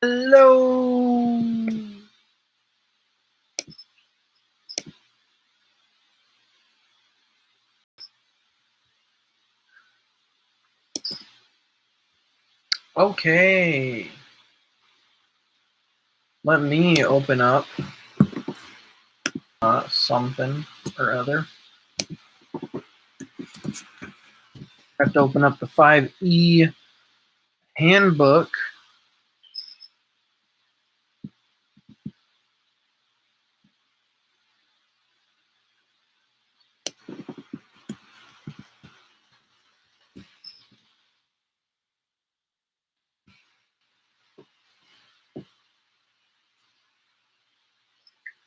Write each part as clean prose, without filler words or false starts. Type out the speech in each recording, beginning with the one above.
Hello. Okay. Let me open up something or other. I have to open up the 5E handbook.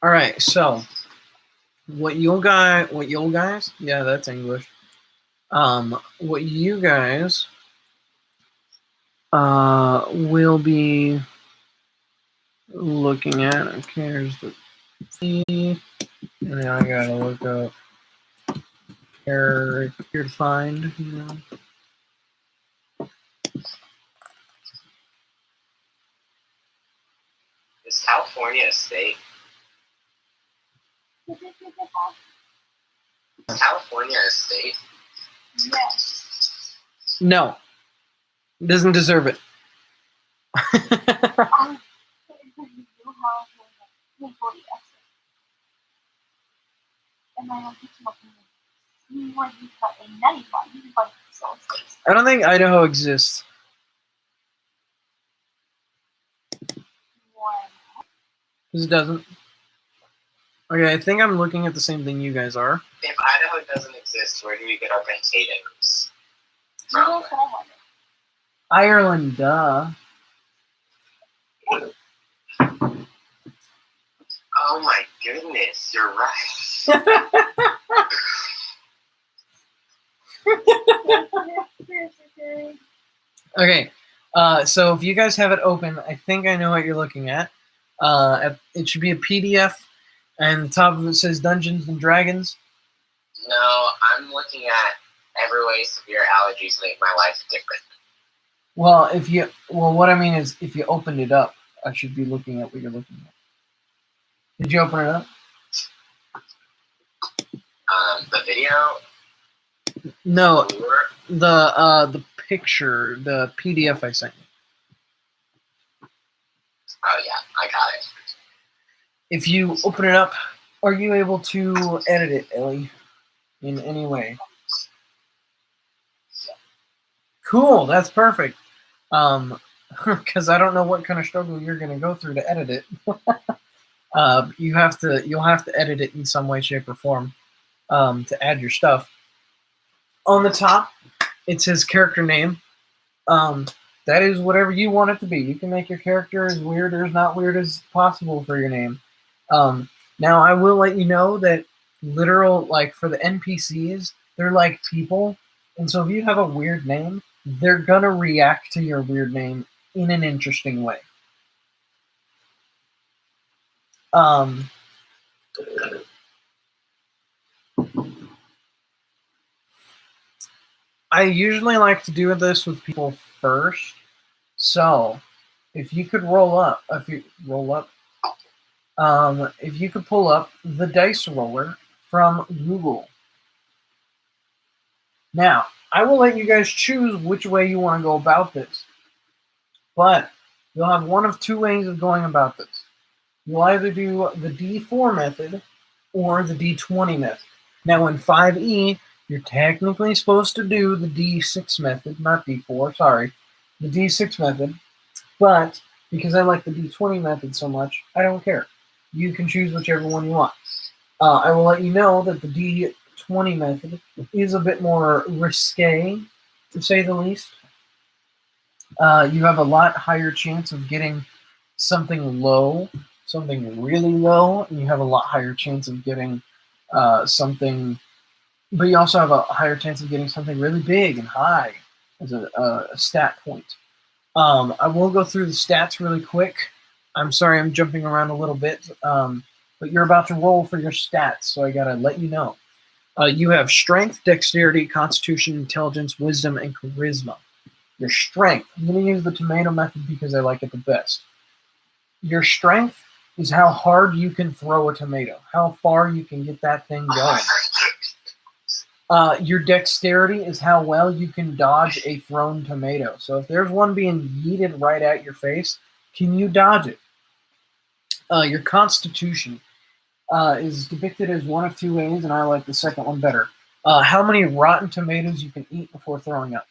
All right, so what you guys, yeah, that's English. What you guys will be looking at. Okay, here's the T, and now I gotta look up here to find. Is California a state? Is California a state? Yes. No, doesn't deserve it. I don't think Idaho exists. Because it doesn't. Okay, I think I'm looking at the same thing you guys are. If Idaho doesn't exist, where do we get our potatoes from? Ireland, duh. Oh my goodness, you're right. Okay, so if you guys have it open, I think I know what you're looking at. It should be a PDF, and the top of it says Dungeons and Dragons. No, I'm looking at every way severe allergies make my life different. Well, what I mean is, if you opened it up, I should be looking at what you're looking at. Did you open it up? The video? No, the picture, the PDF I sent you. Oh yeah, I got it. If you open it up, are you able to edit it, Ellie, in any way? Cool, that's perfect. Because I don't know what kind of struggle you're going to go through to edit it. You'll have to edit it in some way, shape, or form to add your stuff. On the top, it says character name. That is whatever you want it to be. You can make your character as weird or as not weird as possible for your name. Now, I will let you know that for the NPCs, they're like people. And so if you have a weird name, they're going to react to your weird name in an interesting way. I usually like to do this with people first. So if you could if you could pull up the dice roller from Google. Now, I will let you guys choose which way you want to go about this. But you'll have one of two ways of going about this. You'll either do the D4 method or the D20 method. Now, in 5E, you're technically supposed to do the D6 method, not D4, sorry, the D6 method. But because I like the D20 method so much, I don't care. You can choose whichever one you want. I will let you know that the D20 method is a bit more risque, to say the least. You have a lot higher chance of getting something low, something really low, and you have a lot higher chance of getting something, but you also have a higher chance of getting something really big and high as a stat point. I will go through the stats really quick. I'm sorry I'm jumping around a little bit, but you're about to roll for your stats, so I gotta let you know. You have strength, dexterity, constitution, intelligence, wisdom, and charisma. Your strength. I'm going to use the tomato method because I like it the best. Your strength is how hard you can throw a tomato, how far you can get that thing going. Your dexterity is how well you can dodge a thrown tomato. So if there's one being yeeted right at your face, can you dodge it? Your constitution is depicted as one of two ways, and I like the second one better. How many rotten tomatoes you can eat before throwing up?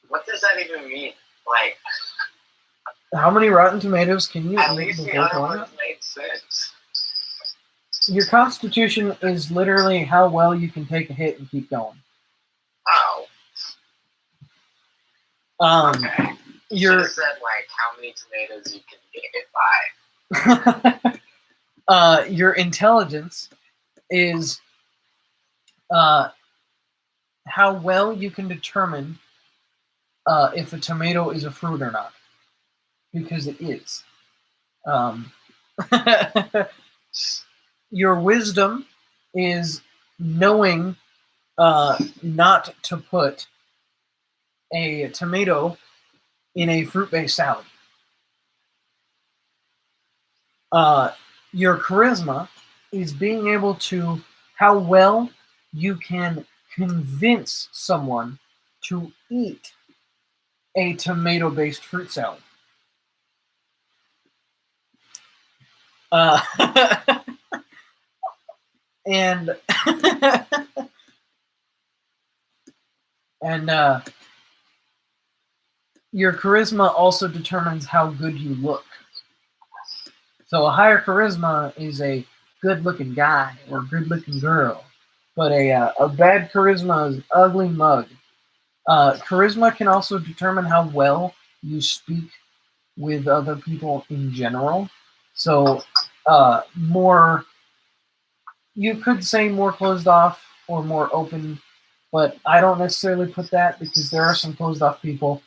What does that even mean? Like, How many rotten tomatoes can you at eat least the before other throwing ones up? made sense. Your constitution is literally how well you can take a hit and keep going. Oh, okay. You should Your have said, like, how many tomatoes you can get hit by. your intelligence is how well you can determine if a tomato is a fruit or not, because it is. Your wisdom is knowing not to put a tomato in a fruit-based salad. Your charisma is being able to how well you can convince someone to eat a tomato-based fruit salad. And and your charisma also determines how good you look. So a higher charisma is a good-looking guy or good-looking girl, but a bad charisma is an ugly mug. Charisma can also determine how well you speak with other people in general. So more, you could say more closed off or more open, but I don't necessarily put that because there are some closed off people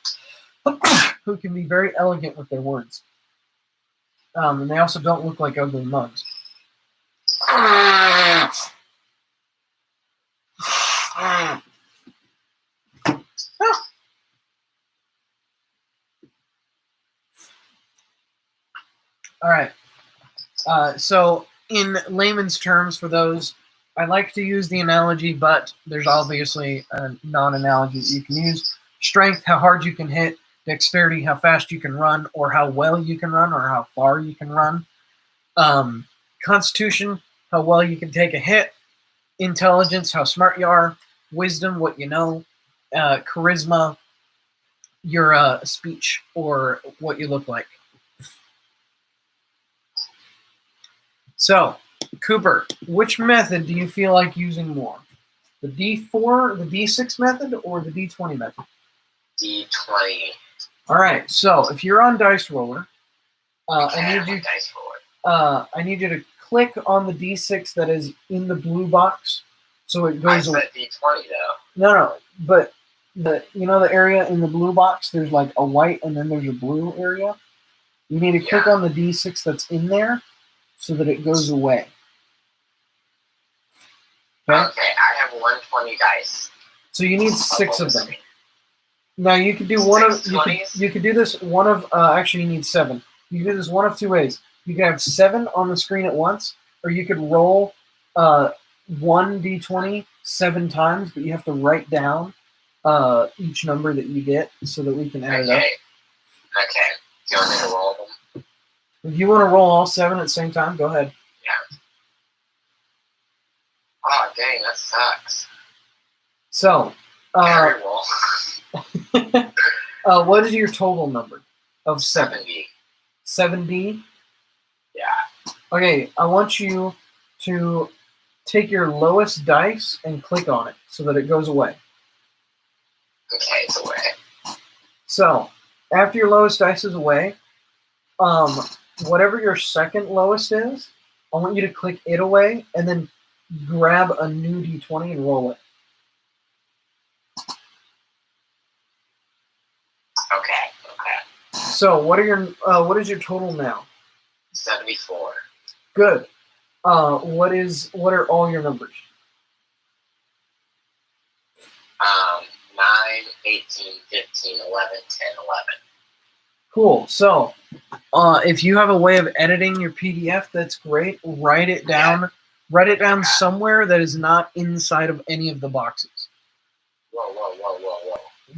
who can be very elegant with their words. And they also don't look like ugly mugs. All right. So, in layman's terms, for those, I like to use the analogy, but there's obviously a non-analogy that you can use. Strength, how hard you can hit. Dexterity, how fast you can run, or how well you can run, or how far you can run. Constitution, how well you can take a hit. Intelligence, how smart you are. Wisdom, what you know. Charisma, your speech or what you look like. So, Cooper, which method do you feel like using more? The D4, the D6 method, or the D20 method? D20. All right. So, if you're on Dice Roller, Okay, I I'm need on you. dice roller. I need you to click on the D6 that is in the blue box, so it I goes. said D20 though. No, but the area in the blue box, there's like a white and then there's a blue area. You need to click on the D6 that's in there, so that it goes away. Okay, I have 120 dice. So you need 6 of them. Now you could do one of you could do this one of actually you need 7. You can do this one of two ways. You can have 7 on the screen at once, or you could roll 1 d20 7 times, but you have to write down each number that you get so that we can add it up. Okay. Do you want me to roll them? If you want to roll all 7 at the same time, go ahead. Yeah. Oh dang, that sucks. So Carry roll. what is your total number of 70. 70? Yeah. Okay, I want you to take your lowest dice and click on it so that it goes away. Okay, it's away. So, after your lowest dice is away, whatever your second lowest is, I want you to click it away and then grab a new d20 and roll it. Okay. So, what is your total now? 74. Good. What are all your numbers? 9, 18, 15, 11, 10, 11. Cool. So, if you have a way of editing your PDF, that's great. Write it down. Yeah. Write it down somewhere that is not inside of any of the boxes. Whoa.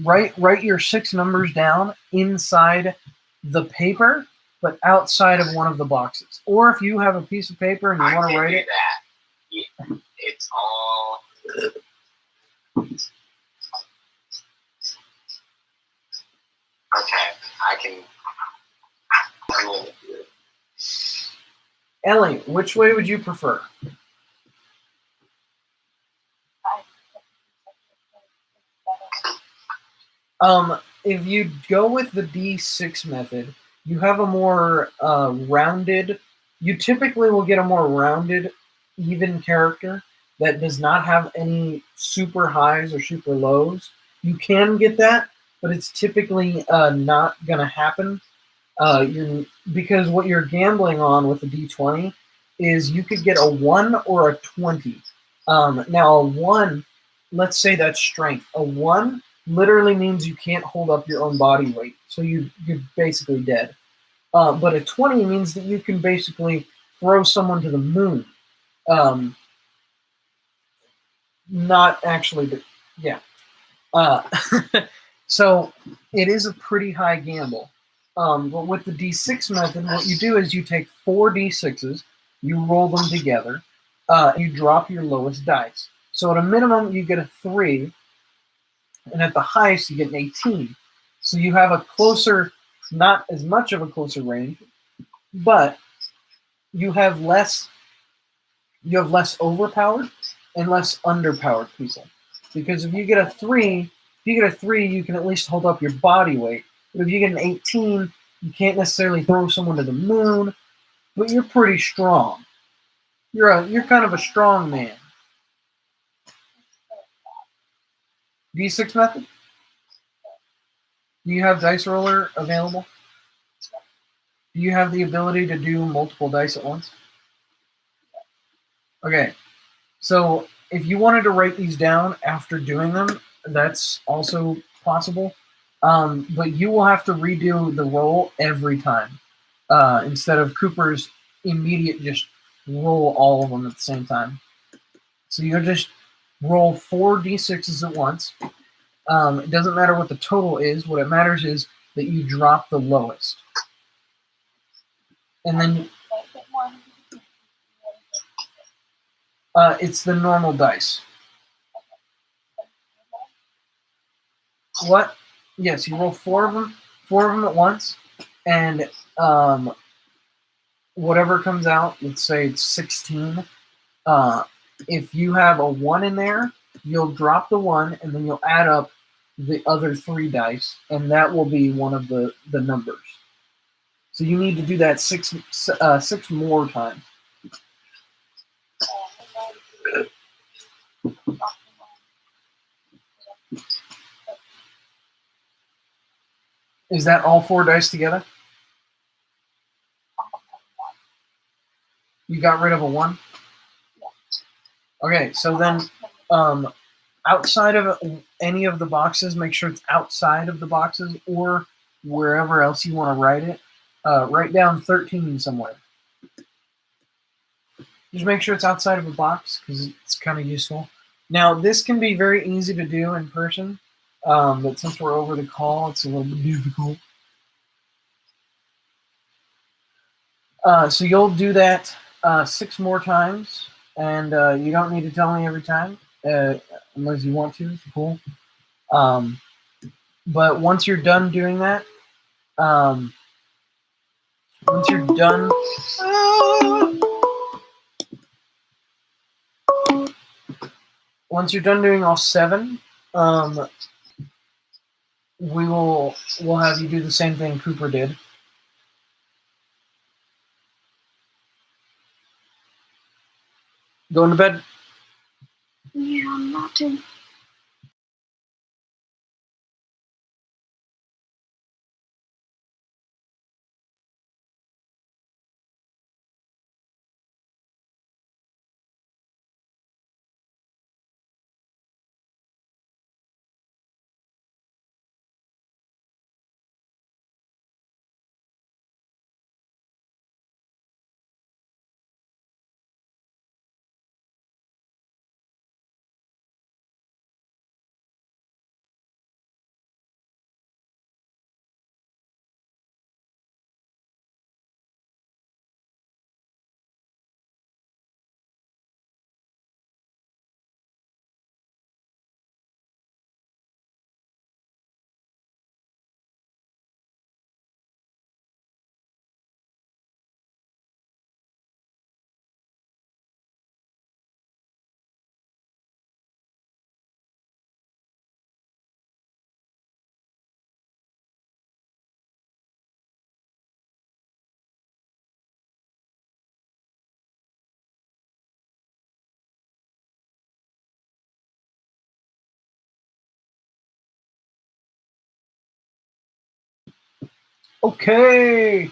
Write your 6 numbers down inside the paper, but outside of one of the boxes. Or if you have a piece of paper and you want to write it, that. Yeah, it's all. Okay, I can. Ellie, which way would you prefer? If you go with the D6 method, you have a more rounded. You typically will get a more rounded, even character that does not have any super highs or super lows. You can get that, but it's typically not going to happen. Because what you're gambling on with the D20 is you could get a 1 or a 20. Now, a 1, let's say that's strength. A 1 literally means you can't hold up your own body weight, so you're basically dead. But a 20 means that you can basically throw someone to the moon. Not actually, but yeah. Uh, so it is a pretty high gamble. But with the D6 method, what you do is you take 4 D6s, you roll them together, and you drop your lowest dice. So at a minimum, you get a 3, and at the highest, you get an 18. So you have a closer, not as much of a closer range, but you have less overpowered and less underpowered people. Because if you get a 3, you can at least hold up your body weight. But if you get an 18, you can't necessarily throw someone to the moon, but you're pretty strong. You're kind of a strong man. D6 method? Do you have dice roller available? Do you have the ability to do multiple dice at once? Okay. So if you wanted to write these down after doing them, that's also possible. But you will have to redo the roll every time instead of Cooper's immediate just roll all of them at the same time. So you'll just roll 4 d6s at once. It doesn't matter what the total is. What it matters is that you drop the lowest. And then it's the normal dice. What? Yes, you roll 4 of them at once, and whatever comes out, let's say it's 16. If you have a 1 in there, you'll drop the 1, and then you'll add up the other 3 dice, and that will be one of the numbers. So you need to do that 6 more times. Is that all 4 dice together? You got rid of a 1? Okay, so then outside of any of the boxes, make sure it's outside of the boxes or wherever else you want to write it. Write down 13 somewhere. Just make sure it's outside of a box because it's kind of useful. Now, this can be very easy to do in person, but since we're over the call, it's a little bit difficult. So you'll do that 6 more times, and you don't need to tell me every time, unless you want to. It's cool. But once you're done doing that, once you're done, doing all 7, we'll have you do the same thing Cooper did. Going to bed? Yeah, I'm not to. Okay.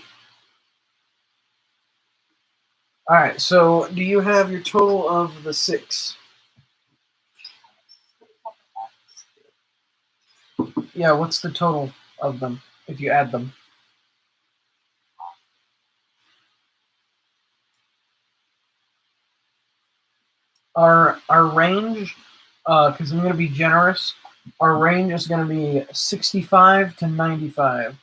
All right. So, do you have your total of the 6? Yeah. What's the total of them if you add them? Our range, because I'm going to be generous, our range is going to be 65 to 95.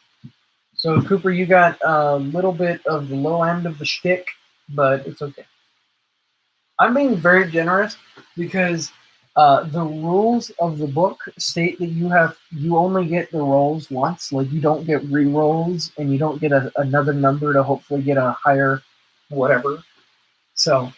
So Cooper, you got a little bit of the low end of the shtick, but it's okay. I'm being very generous because the rules of the book state that you only get the rolls once. Like you don't get re-rolls, and you don't get another number to hopefully get a higher whatever. So.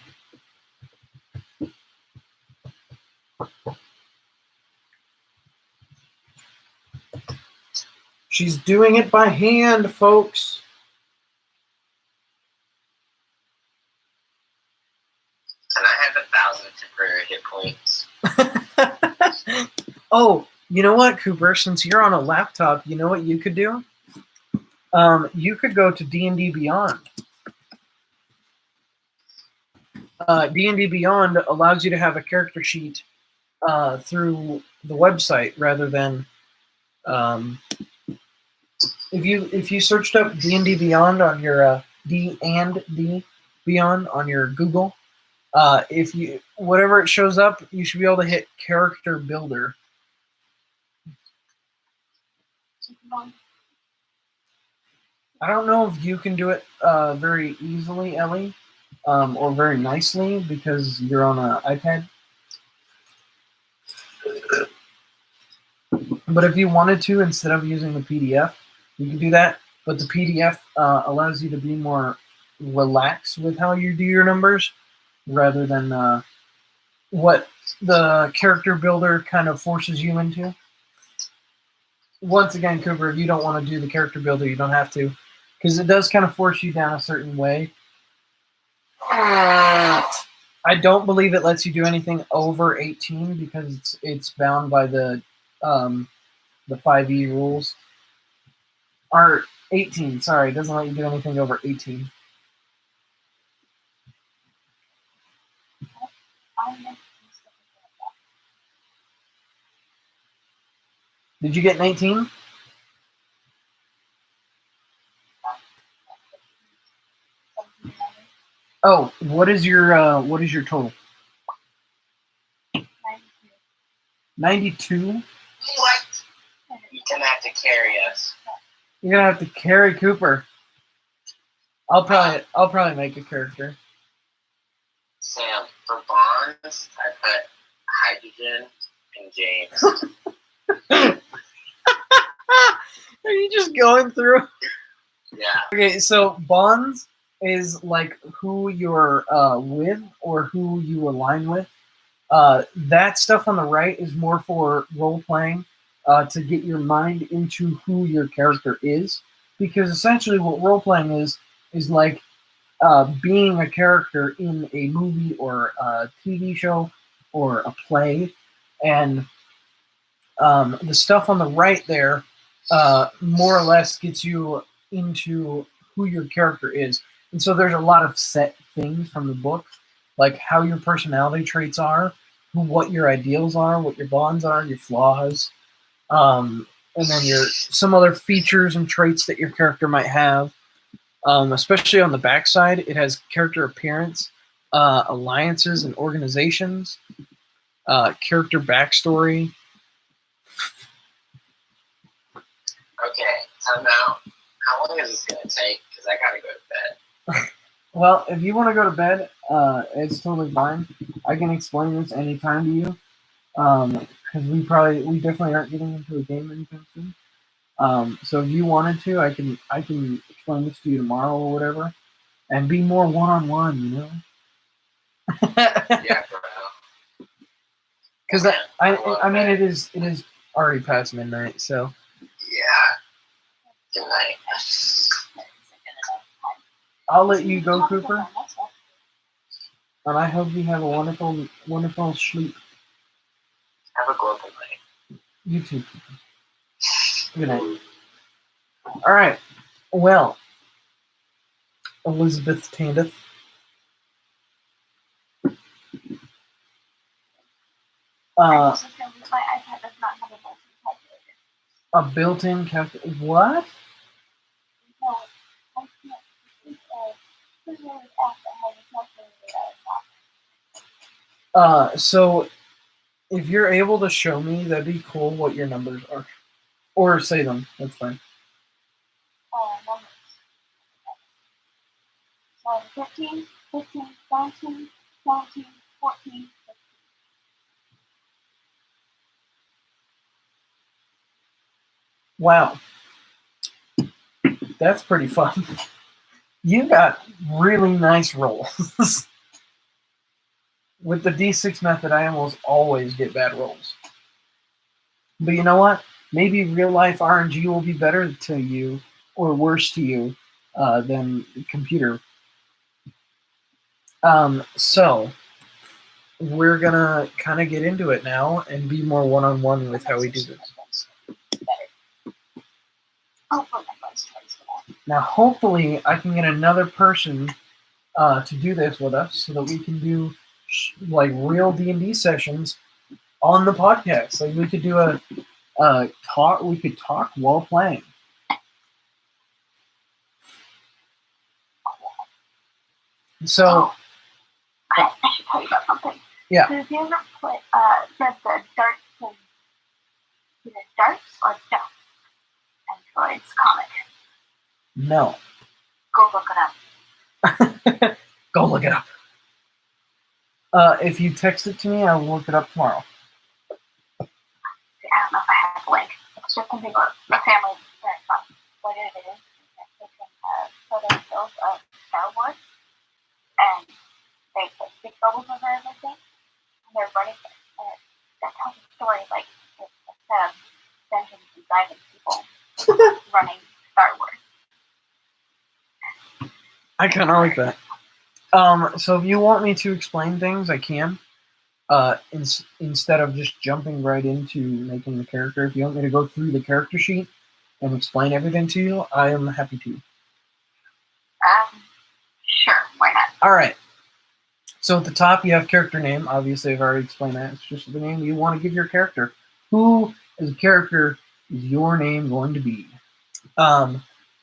She's doing it by hand, folks. Can I have 1,000 temporary hit points? Oh, you know what, Cooper? Since you're on a laptop, you know what you could do? You could go to D&D Beyond. D&D Beyond allows you to have a character sheet through the website rather than if you searched up D&D Beyond on your D Beyond on your Google, if you whatever it shows up, you should be able to hit Character Builder. I don't know if you can do it very easily, Ellie, or very nicely because you're on an iPad. But if you wanted to, instead of using the PDF, you can do that. But the PDF allows you to be more relaxed with how you do your numbers rather than what the character builder kind of forces you into. Once again, Cooper, if you don't want to do the character builder, you don't have to. Because it does kind of force you down a certain way. I don't believe it lets you do anything over 18 because it's bound by the 5e rules. Or 18, sorry, it doesn't let you do anything over 18. Did you get 19? Oh, what is your total? 92? What? You're gonna have to carry us. You're gonna have to carry Cooper. I'll probably make a character. Sam, for bonds, I put hydrogen and James. Are you just going through? Yeah. Okay, so bonds is like who you're with or who you align with. That stuff on the right is more for role playing to get your mind into who your character is, because essentially what role playing is like being a character in a movie or a TV show or a play, and the stuff on the right there more or less gets you into who your character is. And so there's a lot of set things from the book, like how your personality traits are, what your ideals are, what your bonds are, your flaws, and then some other features and traits that your character might have. Especially on the backside, it has character appearance, alliances and organizations, character backstory. Okay, time out. How long is this gonna take? Because I gotta go to bed. Well, if you want to go to bed, it's totally fine. I can explain this anytime to you, because we definitely aren't getting into a game anytime soon. So if you wanted to, I can explain this to you tomorrow or whatever, and be more one-on-one, you know. Yeah, bro. Because I mean it is already past midnight, so. Yeah. Good night. I'll let you go, Cooper. And I hope you have a wonderful, wonderful sleep. Have a global night. You too. Good night. All right. Well, Elizabeth Tandeth. I was just gonna be my iPad does not have a built-in calculator. A built-in calculator. What? No, I can't. It's a really app that has a calculator that is not. So if you're able to show me, that'd be cool what your numbers are. Or say them. That's fine. Numbers. So 15, 15, 17, 17, 14, 15. Wow. That's pretty fun. You got really nice rolls. With the D6 method, I almost always get bad rolls. But you know what? Maybe real life RNG will be better to you or worse to you than computer. So we're gonna kind of get into it now and be more one-on-one with how we do this. Oh, my phone's twice for that. Now, hopefully, I can get another person to do this with us so that we can do like real D&D sessions on the podcast. Like we could do a talk. We could talk while playing. So, I should tell you about something. Yeah. Have you ever read the Darts and is it Darts or Darts Androids comic? No. Go look it up. Go look it up. If you text it to me, I'll look it up tomorrow. I don't know if I have a link. It's just something about the family that what it is that they can photos of Star Wars and they put big bubbles over everything and they're running that tells a story like instead of Dungeons and Dragons people running Star Wars. I kind of like that. So if you want me to explain things, I can. Instead of just jumping right into making the character, if you want me to go through the character sheet and explain everything to you, I am happy to. Sure, why not? All right. So at the top, you have character name. Obviously, I've already explained that. It's just the name you want to give your character. Who, as a character, is your name going to be?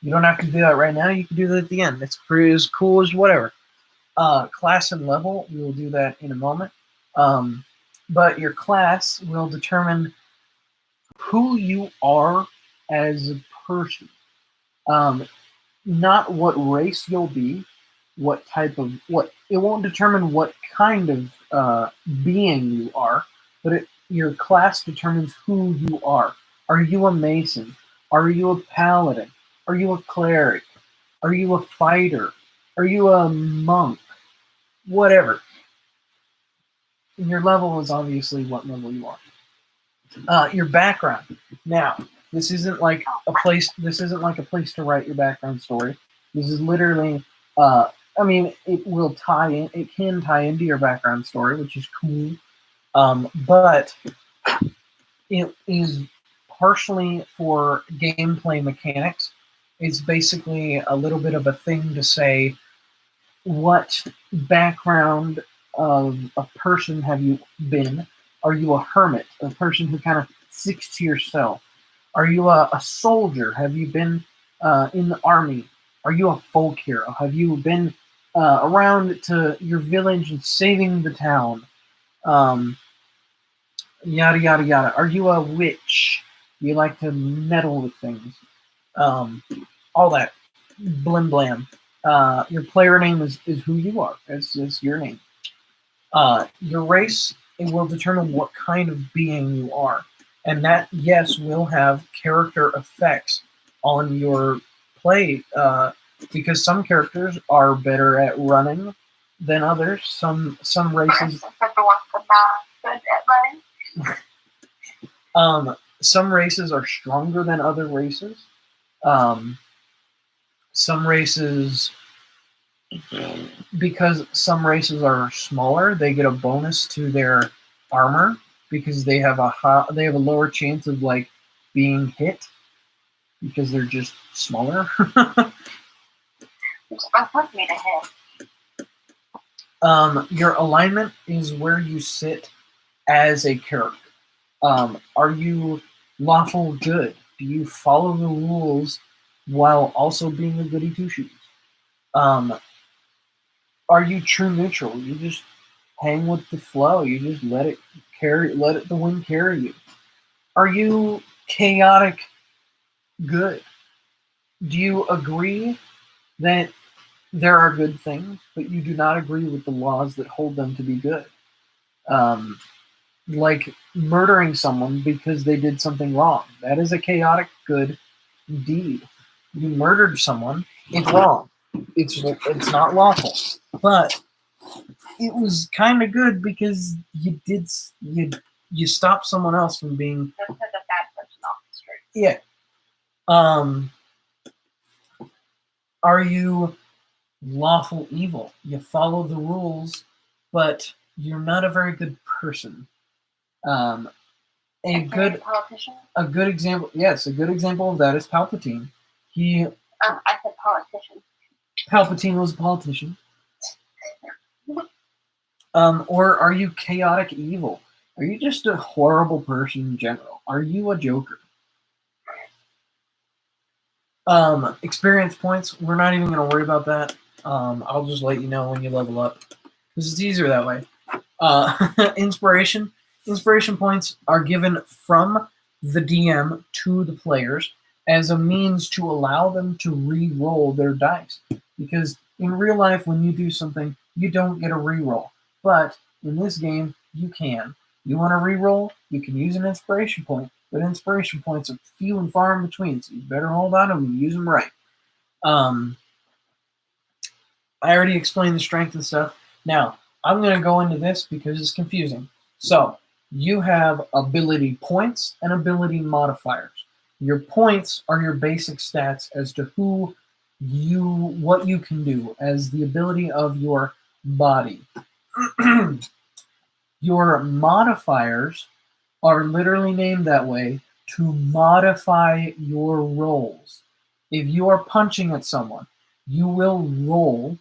You don't have to do that right now. You can do that at the end. It's pretty as cool as whatever. Class and level, we will do that in a moment. But your class will determine who you are as a person. Not what race you'll be, it won't determine what kind of being you are, but your class determines who you are. Are you a mason? Are you a paladin? Are you a cleric? Are you a fighter? Are you a monk? Whatever. And your level is obviously what level you are. Your background. Now, this isn't like a place to write your background story. This is literally it will tie in. It can tie into your background story, which is cool. But it is partially for gameplay mechanics. It's basically a little bit of a thing to say, what background of a person have you been? Are you a hermit, a person who kind of sticks to yourself? Are you a soldier? Have you been in the army? Are you a folk hero? Have you been around to your village and saving the town? Yada, yada, yada. Are you a witch? You like to meddle with things? All that. Blim blam. Your player name is who you are. It's your name. Your race, it will determine what kind of being you are. And that, yes, will have character effects on your play, because some characters are better at running than others. Some races... some races are stronger than other races. Some races, because some races are smaller, they get a bonus to their armor because they have a lower chance of like being hit. because they're just smaller. Unplugged me to hit. Your alignment is where you sit as a character. Are you lawful good? Do you follow the rules while also being a goody two shoes? Are you true neutral? You just hang with the flow. You just let it the wind carry you. Are you chaotic good? Do you agree that there are good things, but you do not agree with the laws that hold them to be good? Like murdering someone because they did something wrong. That is a chaotic good deed. You murdered someone. It's wrong. It's not lawful. But it was kind of good because you stopped someone else from being. That took a bad person off the street. Yeah. Are you lawful evil? You follow the rules, but you're not a very good person. A good politician. A good example, yes, a good example of that is Palpatine. I said politician. Palpatine was a politician. Or are you chaotic evil? Are you just a horrible person in general? Are you a Joker? Experience points, we're not even going to worry about that. I'll just let you know when you level up, because it's easier that way. Inspiration points are given from the DM to the players as a means to allow them to re-roll their dice. Because in real life, when you do something, you don't get a re-roll. But in this game, you can. You want to re-roll, you can use an inspiration point, but inspiration points are few and far in between, so you better hold on to them and use them right. I already explained the strength and stuff. Now, I'm going to go into this because it's confusing. So, you have ability points and ability modifiers. Your points are your basic stats as to what you can do as the ability of your body. Your modifiers are literally named that way to modify your rolls. If you are punching at someone, you will roll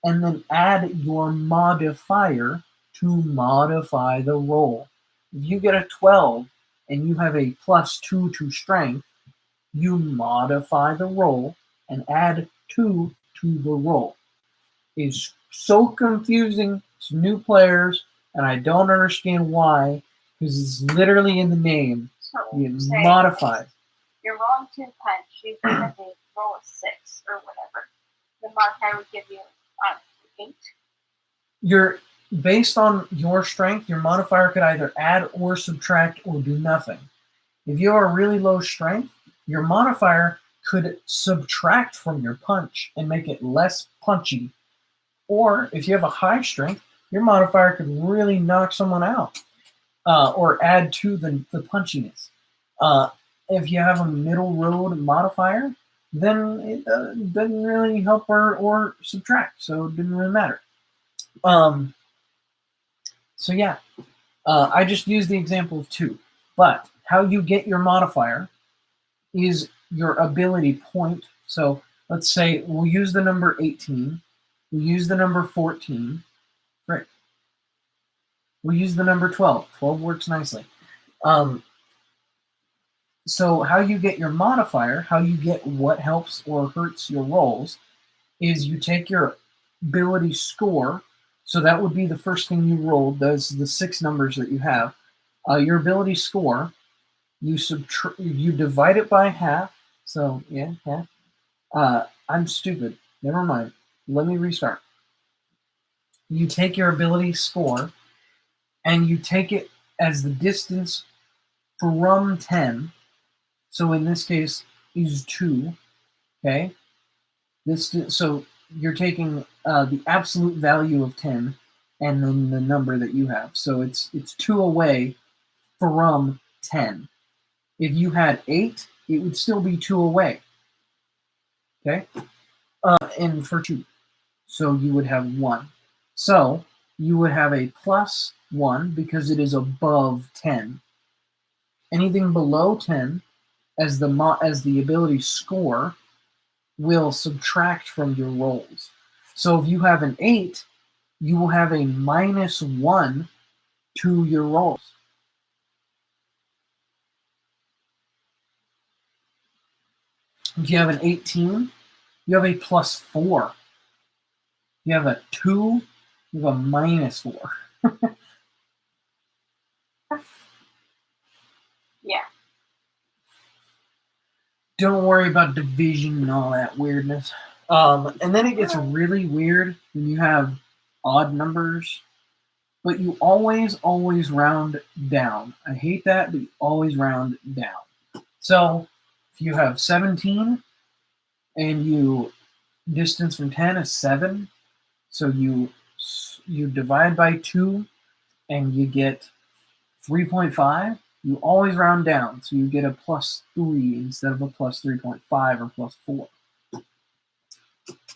and then add your modifier to modify the roll. If you get a 12 and you have a +2 to strength, you modify the roll and add 2 to the roll. It's so confusing to new players, and I don't understand why, because it's literally in the name. So You modify. You're rolling 2 punch, you have a roll of 6 or whatever. The modifier would give you 8. You're based on your strength, your modifier could either add or subtract or do nothing. If you are really low strength, your modifier could subtract from your punch and make it less punchy. Or if you have a high strength, your modifier could really knock someone out or add to the punchiness. If you have a middle road modifier, then it doesn't really help or subtract, so it didn't really matter. So yeah, I just used the example of 2. But how you get your modifier is your ability point. So let's say we'll use the number 18. We'll use the number 14. Right. We'll use the number 12. 12 works nicely. So how you get your modifier, how you get what helps or hurts your rolls, is you take your ability score. So that would be the first thing you rolled. Those the 6 numbers that you have. Your ability score, you divide it by half. So yeah, half. I'm stupid. Never mind. Let me restart. You take your ability score, and you take it as the distance from 10. So in this case, is 2. Okay. So you're taking the absolute value of 10, and then the number that you have. So it's 2 away from 10. If you had 8, it would still be 2 away. Okay? And for 2. So you would have 1. So you would have a +1 because it is above 10. Anything below 10 as the ability score will subtract from your rolls. So if you have an 8, you will have a -1 to your rolls. If you have an 18, you have a +4. If you have a 2, you have a -4. Yeah. Don't worry about division and all that weirdness. And then it gets really weird when you have odd numbers, but you always round down. I hate that, but you always round down. So if you have 17 and you distance from 10 is 7, so you divide by 2 and you get 3.5, you always round down, so you get a +3 instead of a +3.5 or +4.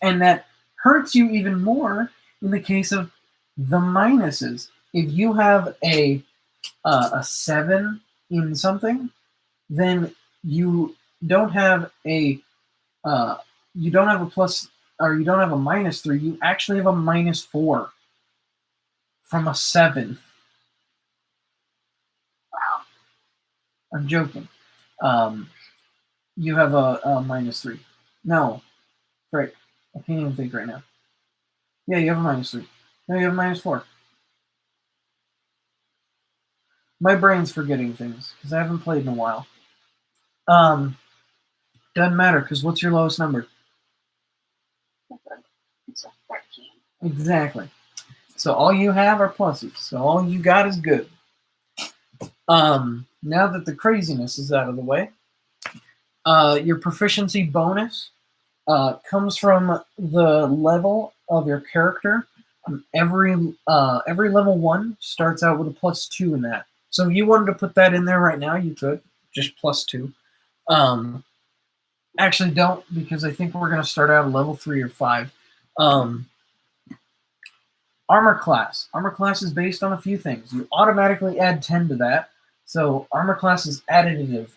And that hurts you even more in the case of the minuses. If you have a 7 in something, then you don't have a plus, or you don't have a -3. You actually have a -4 from a 7. Wow. I'm joking. You have a -3. No, right. I can't even think right now. Yeah, you have a -3. No, you have a -4. My brain's forgetting things because I haven't played in a while. Doesn't matter because what's your lowest number? It's a 13. Exactly. So all you have are pluses. So all you got is good. Now that the craziness is out of the way, your proficiency bonus comes from the level of your character. Every level 1 starts out with a +2 in that. So if you wanted to put that in there right now, you could just +2. Actually, don't, because I think we're going to start out at level 3 or 5. Armor class. Armor class is based on a few things. You automatically add 10 to that. So armor class is additive.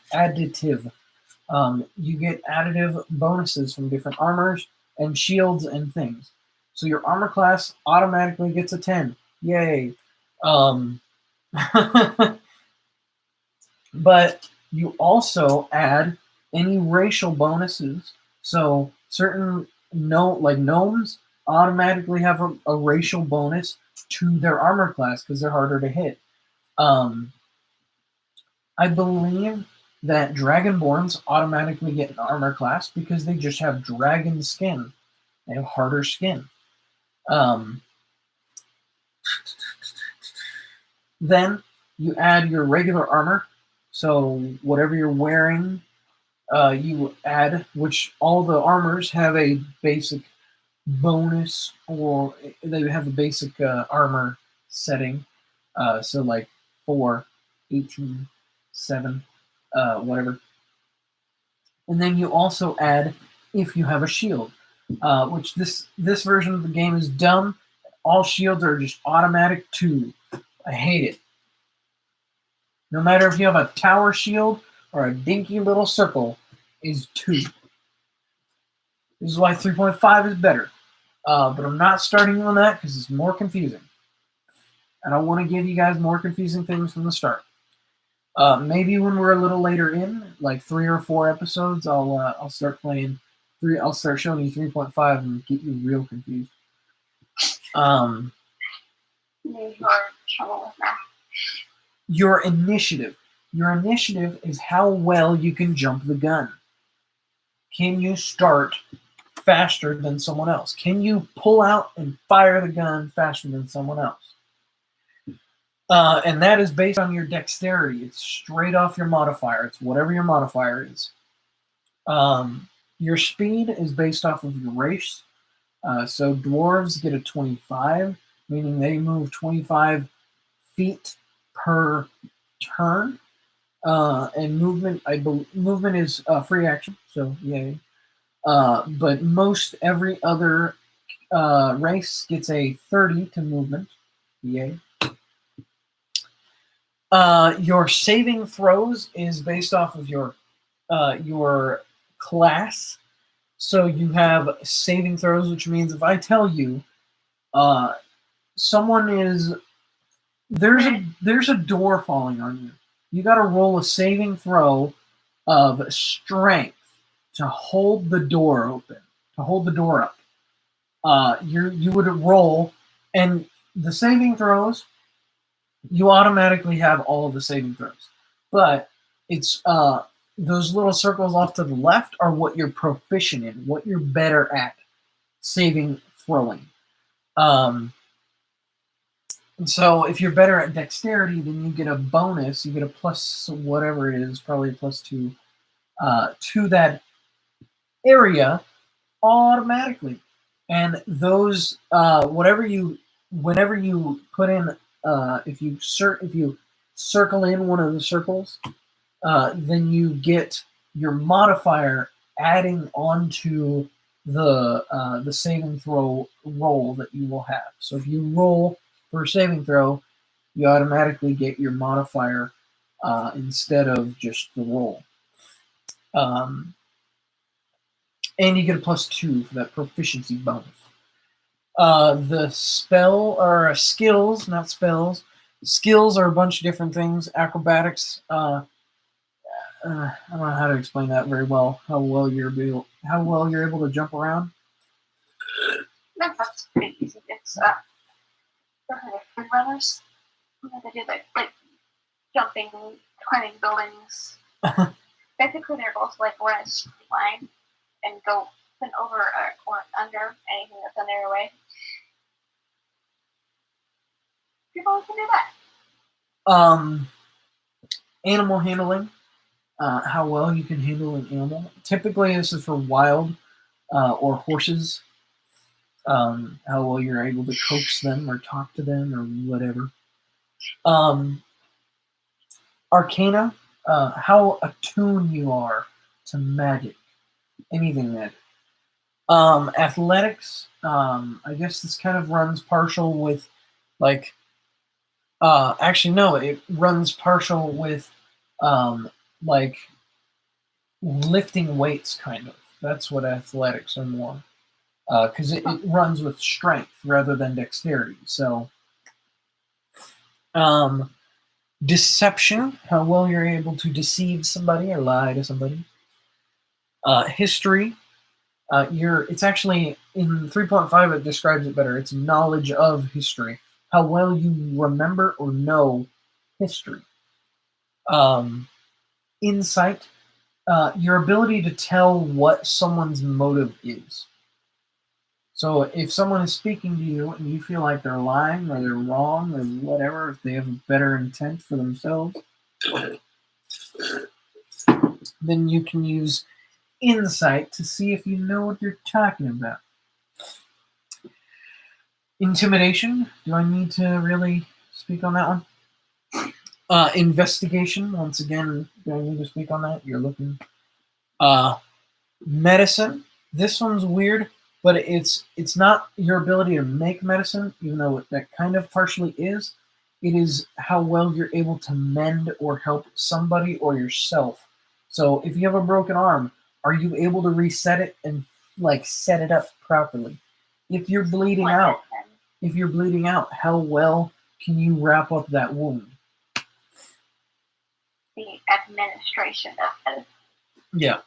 You get additive bonuses from different armors and shields and things. So your armor class automatically gets a 10. Yay. But you also add any racial bonuses. So certain gnomes automatically have a racial bonus to their armor class because they're harder to hit. I believe that Dragonborns automatically get an armor class because they just have dragon skin. They have harder skin. Then you add your regular armor. So whatever you're wearing, you add, which all the armors have a basic bonus, or they have a basic armor setting. So like 4, 18, 7, whatever. And then you also add if you have a shield, which this version of the game is dumb. All shields are just automatic 2. I hate it. No matter if you have a tower shield or a dinky little circle, is 2. This is why 3.5 is better. But I'm not starting on that because it's more confusing. I don't want to give you guys more confusing things from the start. Maybe when we're a little later in, like 3 or 4 episodes, I'll start playing 3. I'll start showing you 3.5 and get you real confused. Your initiative. Your initiative is how well you can jump the gun. Can you start faster than someone else? Can you pull out and fire the gun faster than someone else? And that is based on your dexterity. It's straight off your modifier. It's whatever your modifier is. Your speed is based off of your race. So dwarves get a 25, meaning they move 25 feet per turn. And movement, movement is free action, so yay. But most every other race gets a 30 to movement, yay. Your saving throws is based off of your your class. So you have saving throws, which means if I tell you someone is there's a door falling on you, you got to roll a saving throw of strength to hold the door open, to hold the door up. You would roll, and the saving throws, you automatically have all of the saving throws, but it's those little circles off to the left are what you're proficient in, what you're better at saving throwing. And so if you're better at dexterity, then you get a bonus. You get a plus whatever it is, probably a +2 to that area automatically. And those whenever you put in if you circle in one of the circles, then you get your modifier adding onto the saving throw roll that you will have. So if you roll for a saving throw, you automatically get your modifier instead of just the roll. And you get a +2 for that proficiency bonus. The spell or skills, not spells. Skills are a bunch of different things. Acrobatics. I don't know how to explain that very well. How well you're able to jump around. That's pretty easy. It's food runners. They do like jumping, climbing buildings. Basically, they're both like run a straight line and go over or under anything that's on their way. People can do that. Animal handling. How well you can handle an animal. Typically, this is for wild or horses. How well you're able to coax them or talk to them or whatever. Arcana. How attuned you are to magic. Anything magic. Athletics. I guess this kind of runs partial with like. Actually, no. It runs partial with like lifting weights, kind of. That's what athletics are more, because it runs with strength rather than dexterity. So, deception, how well you're able to deceive somebody or lie to somebody. History, it's actually in 3.5 it describes it better. It's knowledge of history, how well you remember or know history. Insight, your ability to tell what someone's motive is. So if someone is speaking to you and you feel like they're lying or they're wrong or whatever, if they have a better intent for themselves, then you can use insight to see if you know what they're talking about. Intimidation, do I need to really speak on that one? Investigation, once again, do I need to speak on that? You're looking. Medicine, this one's weird, but it's not your ability to make medicine, even though that kind of partially is. It is how well you're able to mend or help somebody or yourself. So if you have a broken arm, are you able to reset it and like set it up properly? If you're bleeding out, how well can you wrap up that wound? The administration of it. Yeah.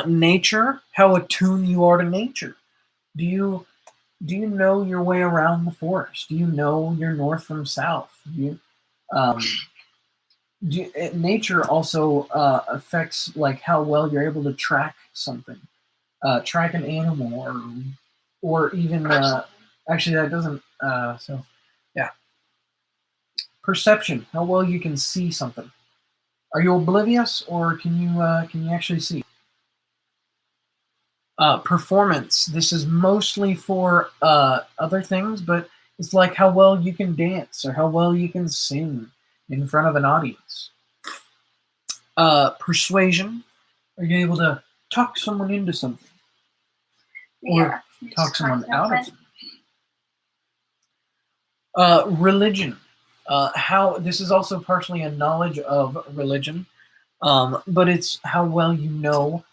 Nature, how attuned you are to nature. Do you know your way around the forest? Do you know your north from south? Nature also affects like how well you're able to track something, track an animal, or even actually that doesn't. So yeah, perception, how well you can see something. Are you oblivious, or can you actually see? Performance. This is mostly for other things, but it's like how well you can dance or how well you can sing in front of an audience. Persuasion. Are you able to talk someone into something? Or talk someone out of something? Religion. How this is also partially a knowledge of religion. But it's how well you know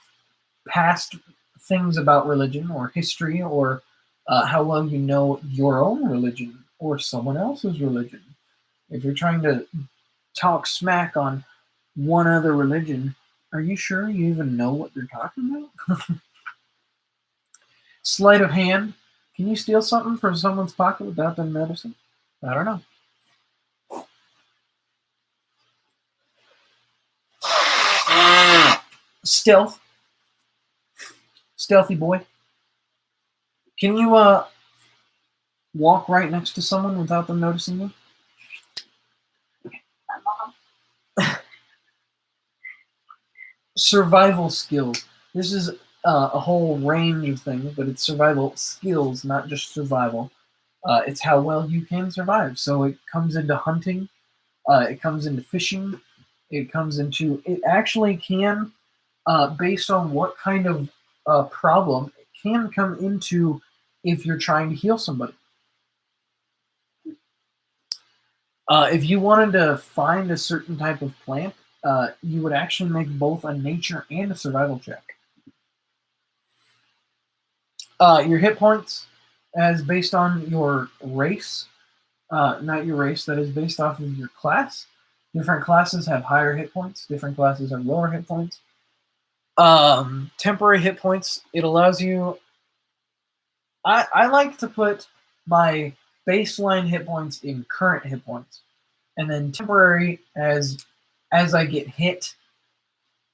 past things about religion or history, or how well you know your own religion or someone else's religion. If you're trying to talk smack on one other religion, are you sure you even know what you're talking about? Sleight of hand. Can you steal something from someone's pocket without them noticing? I don't know. Stealth. Stealthy boy. Can you walk right next to someone without them noticing you? My mom. Survival skills. This is a whole range of things, but it's survival skills, not just survival. It's how well you can survive. So it comes into hunting, it comes into fishing, it actually can, based on what kind of problem, it can come into if you're trying to heal somebody. If you wanted to find a certain type of plant, you would actually make both a nature and a survival check. Your hit points as based on your race, not your race, that is based off of your class. Different classes have higher hit points, different classes have lower hit points. Temporary hit points, it allows you. I like to put my baseline hit points in current hit points, and then temporary as I get hit.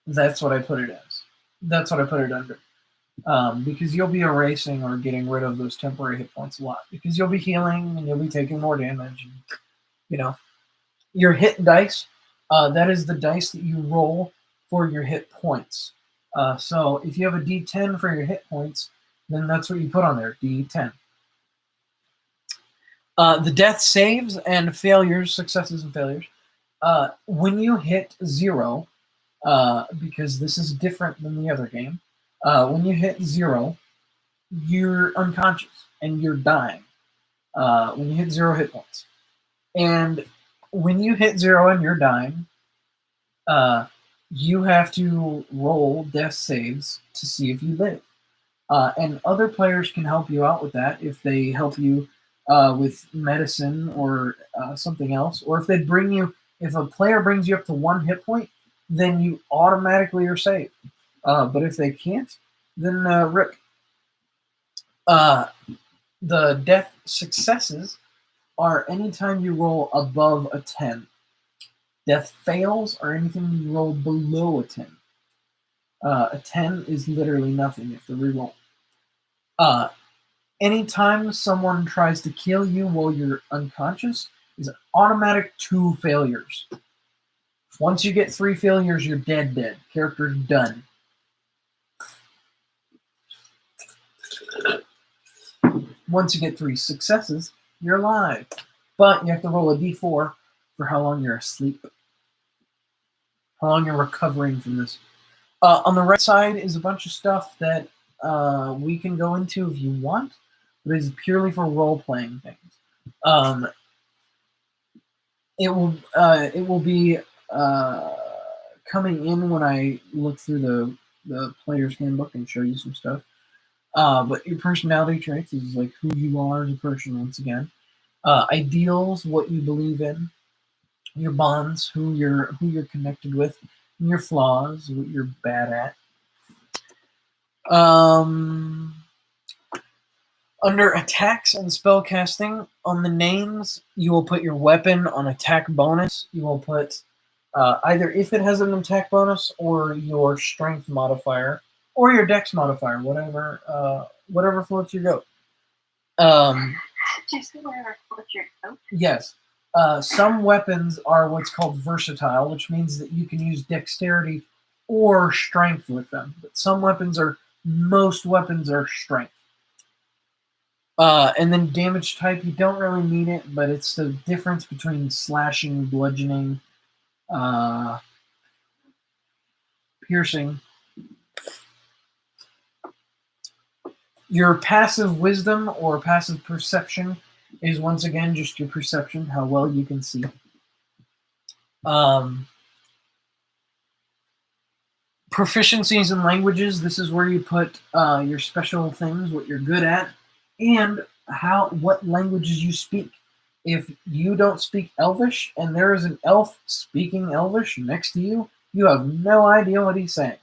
That's what I put it as. That's what I put it under. Because you'll be erasing or getting rid of those temporary hit points a lot. Because you'll be healing and you'll be taking more damage. And, your hit dice, that is the dice that you roll for your hit points. So if you have a D10 for your hit points, then that's what you put on there, D10. The death saves and failures, successes and failures. When you hit 0, because this is different than the other game, when you hit 0, you're unconscious and you're dying. When you hit 0 hit points. And when you hit 0 and you're dying, you have to roll death saves to see if you live. And other players can help you out with that if they help you with medicine or something else. Or if a player brings you up to 1 hit point, then you automatically are safe. But if they can't, then rip. The death successes are anytime you roll above a 10. Death fails are anything you roll below a 10. A 10 is literally nothing. You have to reroll. Anytime someone tries to kill you while you're unconscious is an automatic 2 failures. Once you get 3 failures, you're dead. Character's done. Once you get 3 successes, you're alive. But you have to roll a d4 for how long you're asleep. How long you're recovering from this. On the right side is a bunch of stuff that we can go into if you want, but it's purely for role-playing things. It will be coming in when I look through the player's handbook and show you some stuff. But your personality traits is like who you are as a person once again. Ideals, what you believe in. Your bonds, who you're connected with. And your flaws, what you're bad at. Under attacks and spellcasting, on the names, you will put your weapon on attack bonus. You will put either if it has an attack bonus or your strength modifier or your dex modifier, whatever floats your goat. Did you say whatever floats your goat? Yes. Some weapons are what's called versatile, which means that you can use dexterity or strength with them. But most weapons are strength. And then damage type, you don't really need it, but it's the difference between slashing, bludgeoning, piercing. Your passive wisdom or passive perception is once again just your perception, how well you can see. Proficiencies in languages. This is where you put your special things, what you're good at, and what languages you speak. If you don't speak Elvish and there is an elf speaking Elvish next to you, you have no idea what he's saying.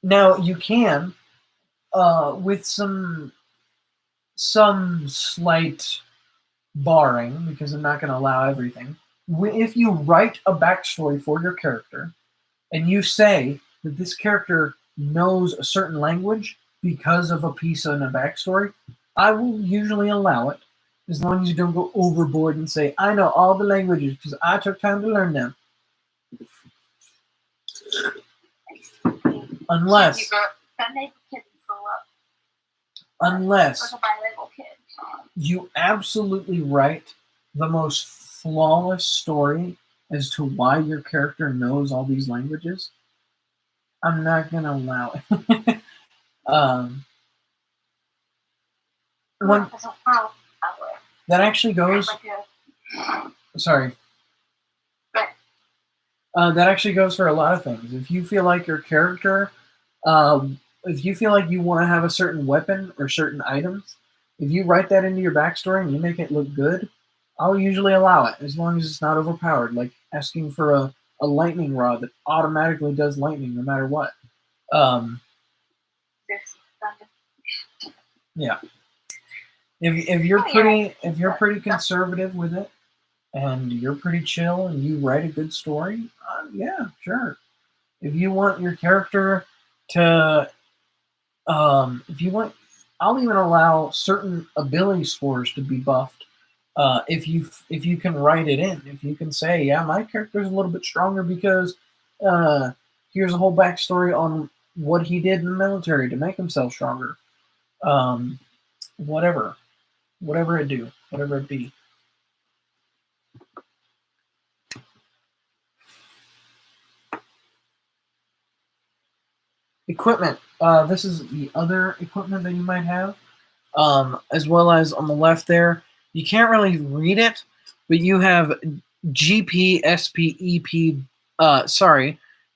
Now you can, with some slight barring, because I'm not going to allow everything. If you write a backstory for your character, and you say that this character knows a certain language because of a piece in a backstory, I will usually allow it, as long as you don't go overboard and say, I know all the languages because I took time to learn them. Unless you absolutely write the most flawless story as to why your character knows all these languages, I'm not going to allow it. That actually goes... Sorry. That actually goes for a lot of things. If you feel like your character... if you feel like you want to have a certain weapon or certain items, if you write that into your backstory and you make it look good, I'll usually allow it, as long as it's not overpowered, like asking for a lightning rod that automatically does lightning no matter what. Yeah. If you're pretty conservative with it, and you're pretty chill, and you write a good story, yeah, sure. If you want your character to, I'll even allow certain ability scores to be buffed. If you can write it in, if you can say, yeah, my character's a little bit stronger because here's a whole backstory on what he did in the military to make himself stronger. Whatever it be. Equipment. This is the other equipment that you might have, as well as on the left there. You can't really read it, but you have GP, SP, EP.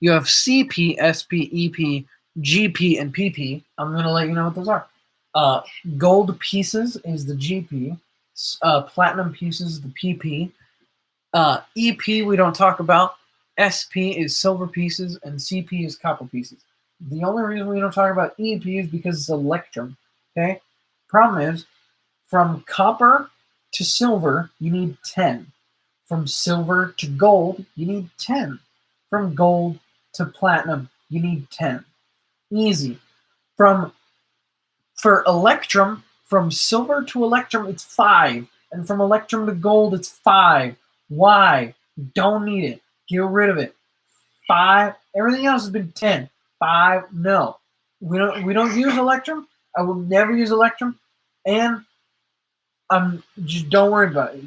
You have CP, SP, EP, GP, and PP. I'm going to let you know what those are. Gold pieces is the GP. Platinum pieces is the PP. EP we don't talk about. SP is silver pieces, and CP is copper pieces. The only reason we don't talk about EP is because it's electrum. Okay? Problem is, from copper to silver, you need 10. From silver to gold, you need 10. From gold to platinum, you need 10. Easy. For electrum, from silver to electrum, it's 5. And from electrum to gold, it's 5. Why? Don't need it. Get rid of it. 5. Everything else has been 10. 5. No. We don't use electrum. I will never use electrum. And just don't worry about it.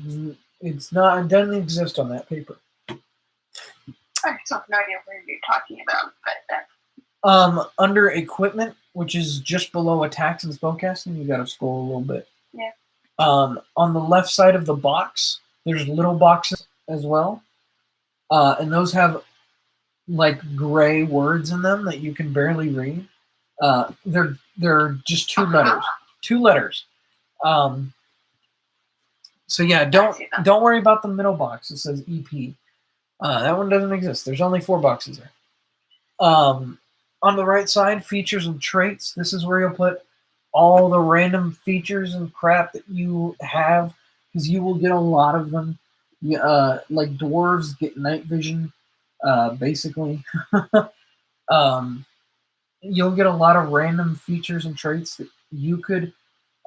It doesn't exist on that paper. I still have no idea what you're talking about, but under equipment, which is just below attacks and spellcasting, you gotta scroll a little bit. Yeah. On the left side of the box, there's little boxes as well. And those have like gray words in them that you can barely read. They're just 2 letters. 2 letters. So yeah, don't worry about the middle box. It says EP. That one doesn't exist. There's only 4 boxes there. On the right side, features and traits. This is where you'll put all the random features and crap that you have, because you will get a lot of them. Like dwarves get night vision, basically. You'll get a lot of random features and traits that you could,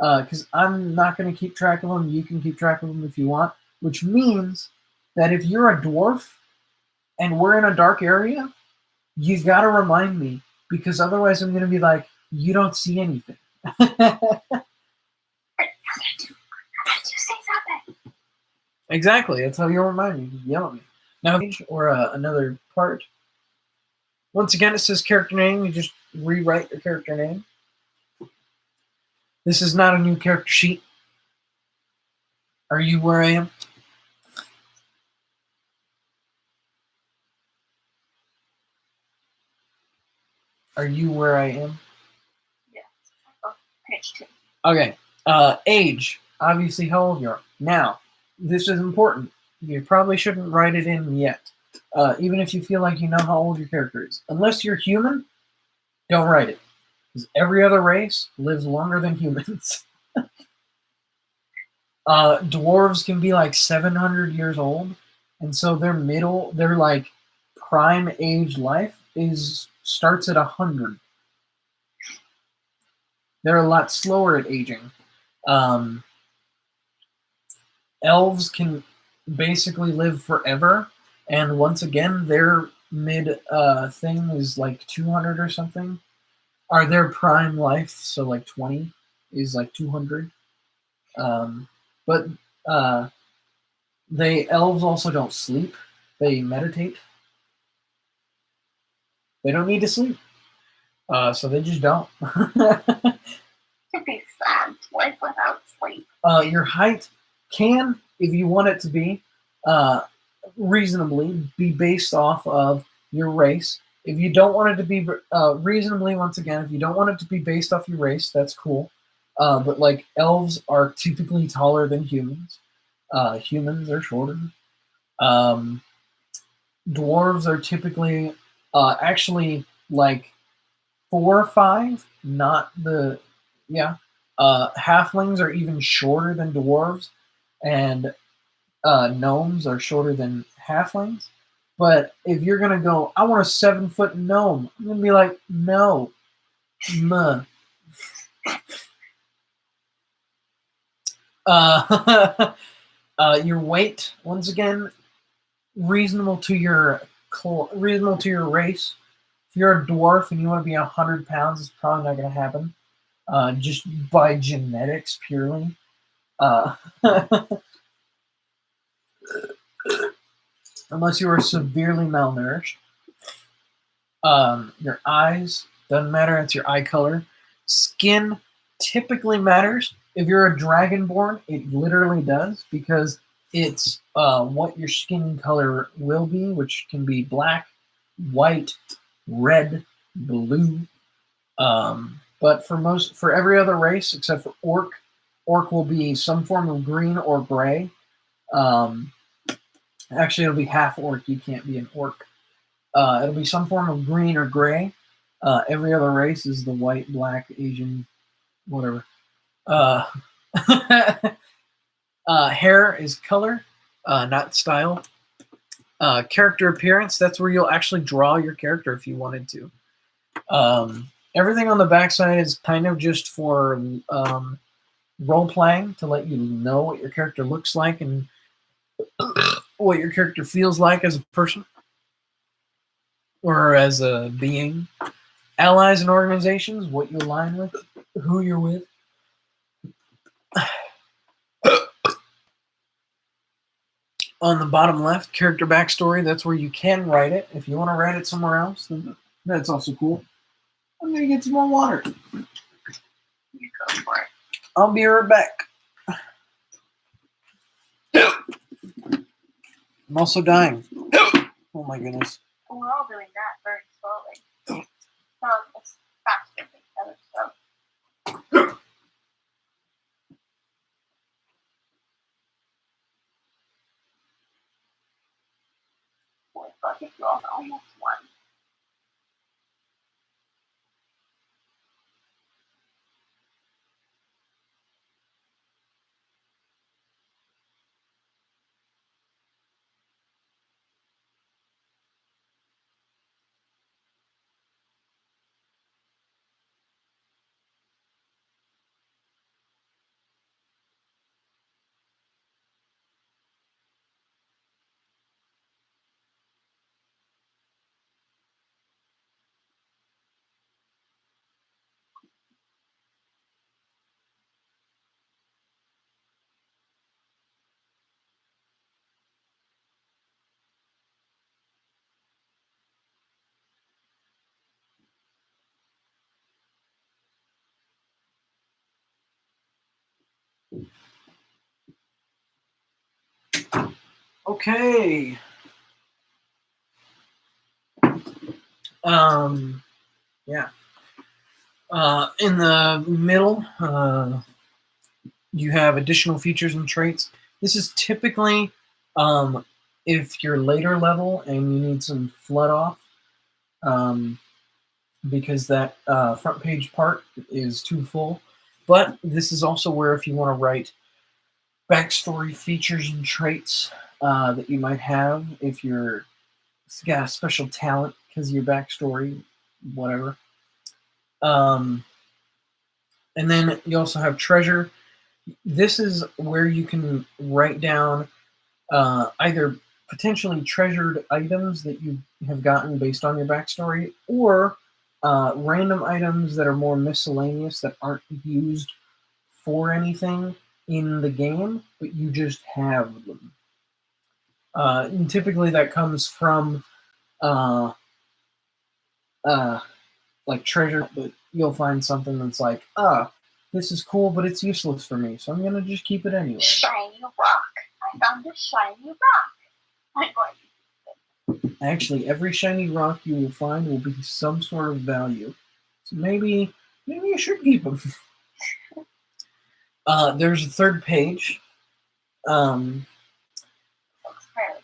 because I'm not going to keep track of them. You can keep track of them if you want, which means that if you're a dwarf and we're in a dark area, you got to remind me, because otherwise I'm going to be like, you don't see anything. Exactly. That's how you'll remind me. Just yell at me. Now, or another part. Once again, it says character name. You just rewrite your character name. This is not a new character sheet. Are you where I am? Are you where I am? Yes. Oh, page 2. Okay. Age. Obviously, how old you are. Now, this is important. You probably shouldn't write it in yet. Even if you feel like you know how old your character is. Unless you're human, don't write it. Because every other race lives longer than humans. Dwarves can be like 700 years old. And so their like prime age life starts at 100. They're a lot slower at aging. Um, Elves can basically live forever, and once again, their mid thing is like 200 or something. Are their prime life, so like 20 is like 200. But uh, elves also don't sleep; they meditate. They don't need to sleep, so they just don't. Could be sad to live without sleep. Your height can, if you want it to be, reasonably be based off of your race. If you don't want it to be reasonably, once again, if you don't want it to be based off your race, that's cool. But like elves are typically taller than humans. Humans are shorter. Um, Dwarves are typically actually like 4 or 5, not the yeah. Halflings are even shorter than dwarves, and gnomes are shorter than halflings. But if you're gonna go, I want a 7 foot gnome. I'm gonna be like, no, muh. Your weight, once again, reasonable to your race. If you're a dwarf and you want to be 100 pounds, it's probably not gonna happen. Just by genetics purely. Uh, unless you are severely malnourished. Your eyes, doesn't matter, it's your eye color. Skin typically matters. If you're a dragonborn, it literally does, because it's what your skin color will be, which can be black, white, red, blue. But for every other race except for orc will be some form of green or gray. Um, Actually, it'll be half orc. You can't be an orc. It'll be some form of green or gray. Every other race is the white, black, Asian, whatever. Uh, Hair is color, not style. Character appearance, that's where you'll actually draw your character if you wanted to. Everything on the backside is kind of just for role playing, to let you know what your character looks like and what your character feels like as a person or as a being. Allies and organizations, what you align with, who you're with. On the bottom left, character backstory, that's where you can write it. If you want to write it somewhere else, then that's also cool. I'm going to get some more water. You go for it. I'll be right back. I'm also dying. Oh my goodness. We're all doing that very slowly. So it's faster than each other, so. Boy, bucket you all almost won. Okay. Yeah. In the middle, you have additional features and traits. This is typically if you're later level and you need some flood off, because that front page part is too full. But this is also where if you want to write backstory features and traits that you might have, if you're got a special talent because of your backstory, whatever. And then you also have treasure. This is where you can write down either potentially treasured items that you have gotten based on your backstory, or random items that are more miscellaneous that aren't used for anything in the game, but you just have them. And typically that comes from like treasure, but you'll find something that's like, this is cool, but it's useless for me, so I'm gonna just keep it anyway. Shiny rock. I found a shiny rock. I'm going Actually, every shiny rock you will find will be some sort of value. So maybe you should keep them. There's a third page. looks fairly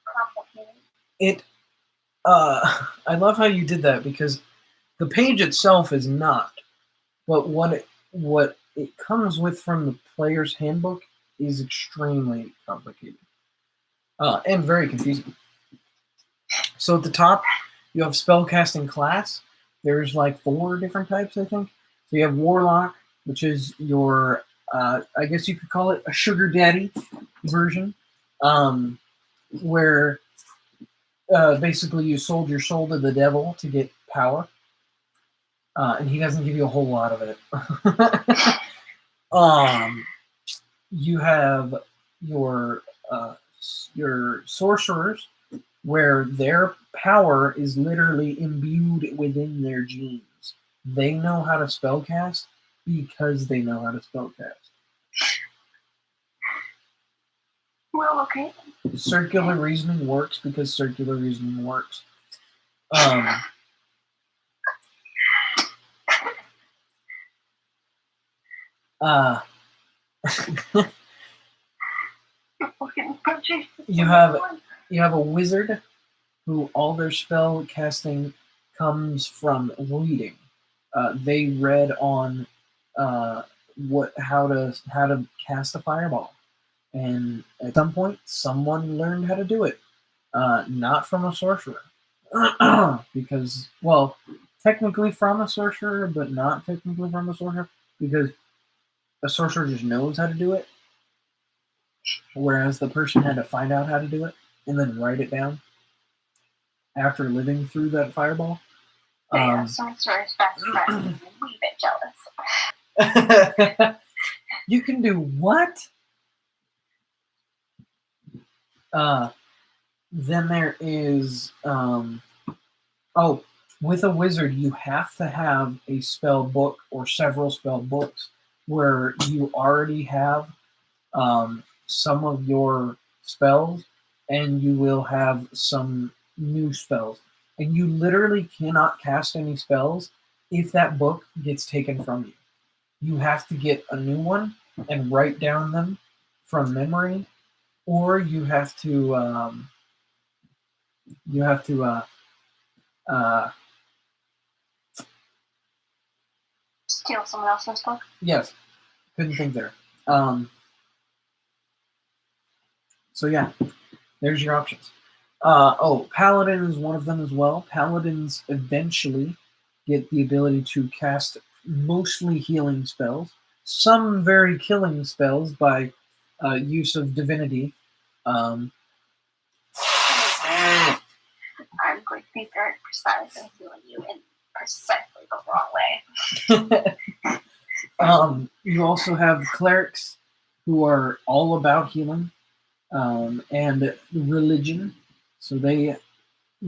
complicated. I love how you did that because the page itself is not, but what it comes with from the player's handbook is extremely complicated and very confusing. So at the top, you have spellcasting class. There's like 4 different types, I think. So you have Warlock, which is your, I guess you could call it a sugar daddy version, where basically you sold your soul to the devil to get power, and he doesn't give you a whole lot of it. You have your sorcerers, where their power is literally imbued within their genes. They know how to spellcast because they know how to spellcast. Well, okay. Circular reasoning works because circular reasoning works. You have a wizard who all their spell casting comes from reading. They read on how to cast a fireball, and at some point, someone learned how to do it. Not from a sorcerer, because technically from a sorcerer, but not technically from a sorcerer, because a sorcerer just knows how to do it, whereas the person had to find out how to do it and then write it down after living through that fireball. Sorcerer's best friend. I'm a wee bit jealous. You can do what? Then there is with a wizard you have to have a spell book or several spell books where you already have some of your spells, and you will have some new spells. And you literally cannot cast any spells if that book gets taken from you. You have to get a new one and write down them from memory, or you have to steal someone else's book. Yes, couldn't think there. So yeah, there's your options. Paladin is one of them as well. Paladins eventually get the ability to cast mostly healing spells, some very killing spells by use of divinity. I'm going to be very precise and healing you in precisely the wrong way. You also have clerics who are all about healing and religion. So they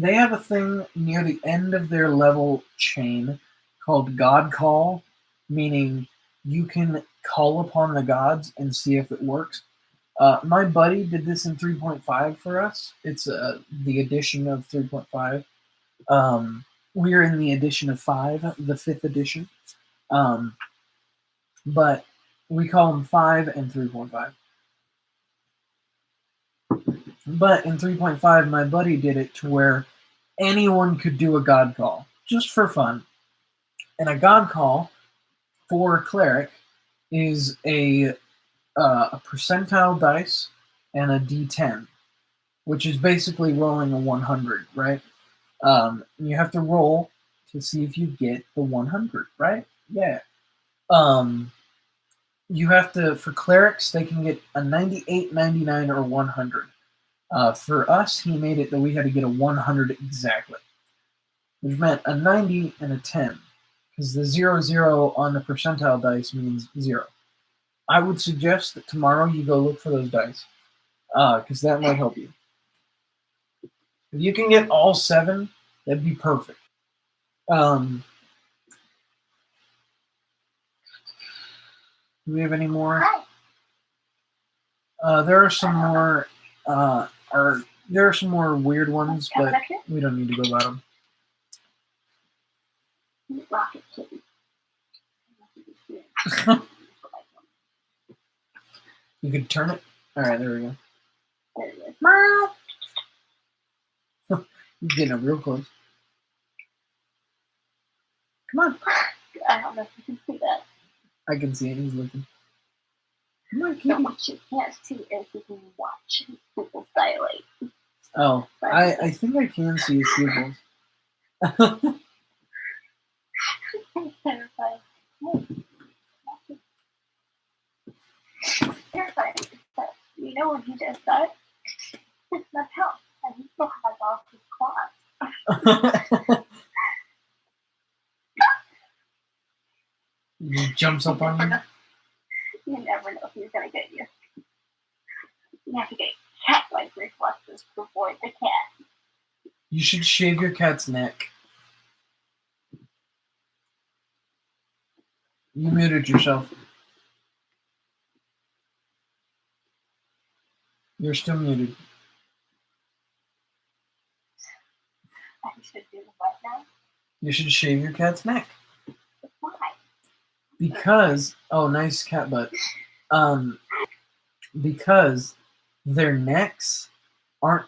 have a thing near the end of their level chain called God Call, meaning you can call upon the gods and see if it works. My buddy did this in 3.5 for us. It's the addition of 3.5. we're in the edition of 5, the 5th edition. But we call them 5 and 3.5. But in 3.5, my buddy did it to where anyone could do a god call, just for fun. And a god call for a cleric is a percentile dice and a d10, which is basically rolling a 100, right? You have to roll to see if you get the 100, right? Yeah. You have to, for clerics, they can get a 98, 99, or 100. For us, he made it that we had to get a 100 exactly, which meant a 90 and a 10, because the 00 on the percentile dice means 0. I would suggest that tomorrow you go look for those dice, because that might help you. If you can get all 7, that'd be perfect. Do we have any more? There are some more. There are some more weird ones, but we don't need to go about them. Rocket Kitty. You could turn it. All right, there we go. There it is. Mom! You're getting up real close. Come on. I don't know if you can see that. I can see it. He's looking. Come on, So kitty. what you can't see is you can watch pupils dilate. Oh, I think I can see his pupils. Terrifying. Terrifying. But you know when he does that, it's not help. And he still has all his claws. He jumps up on you. You never know if he's gonna get you. You have to get cat-like reflexes to avoid the cat. You should shave your cat's neck. You muted yourself. You're still muted. I should do what now? You should shave your cat's neck. Why? Because, oh, nice cat butt. Because their necks aren't,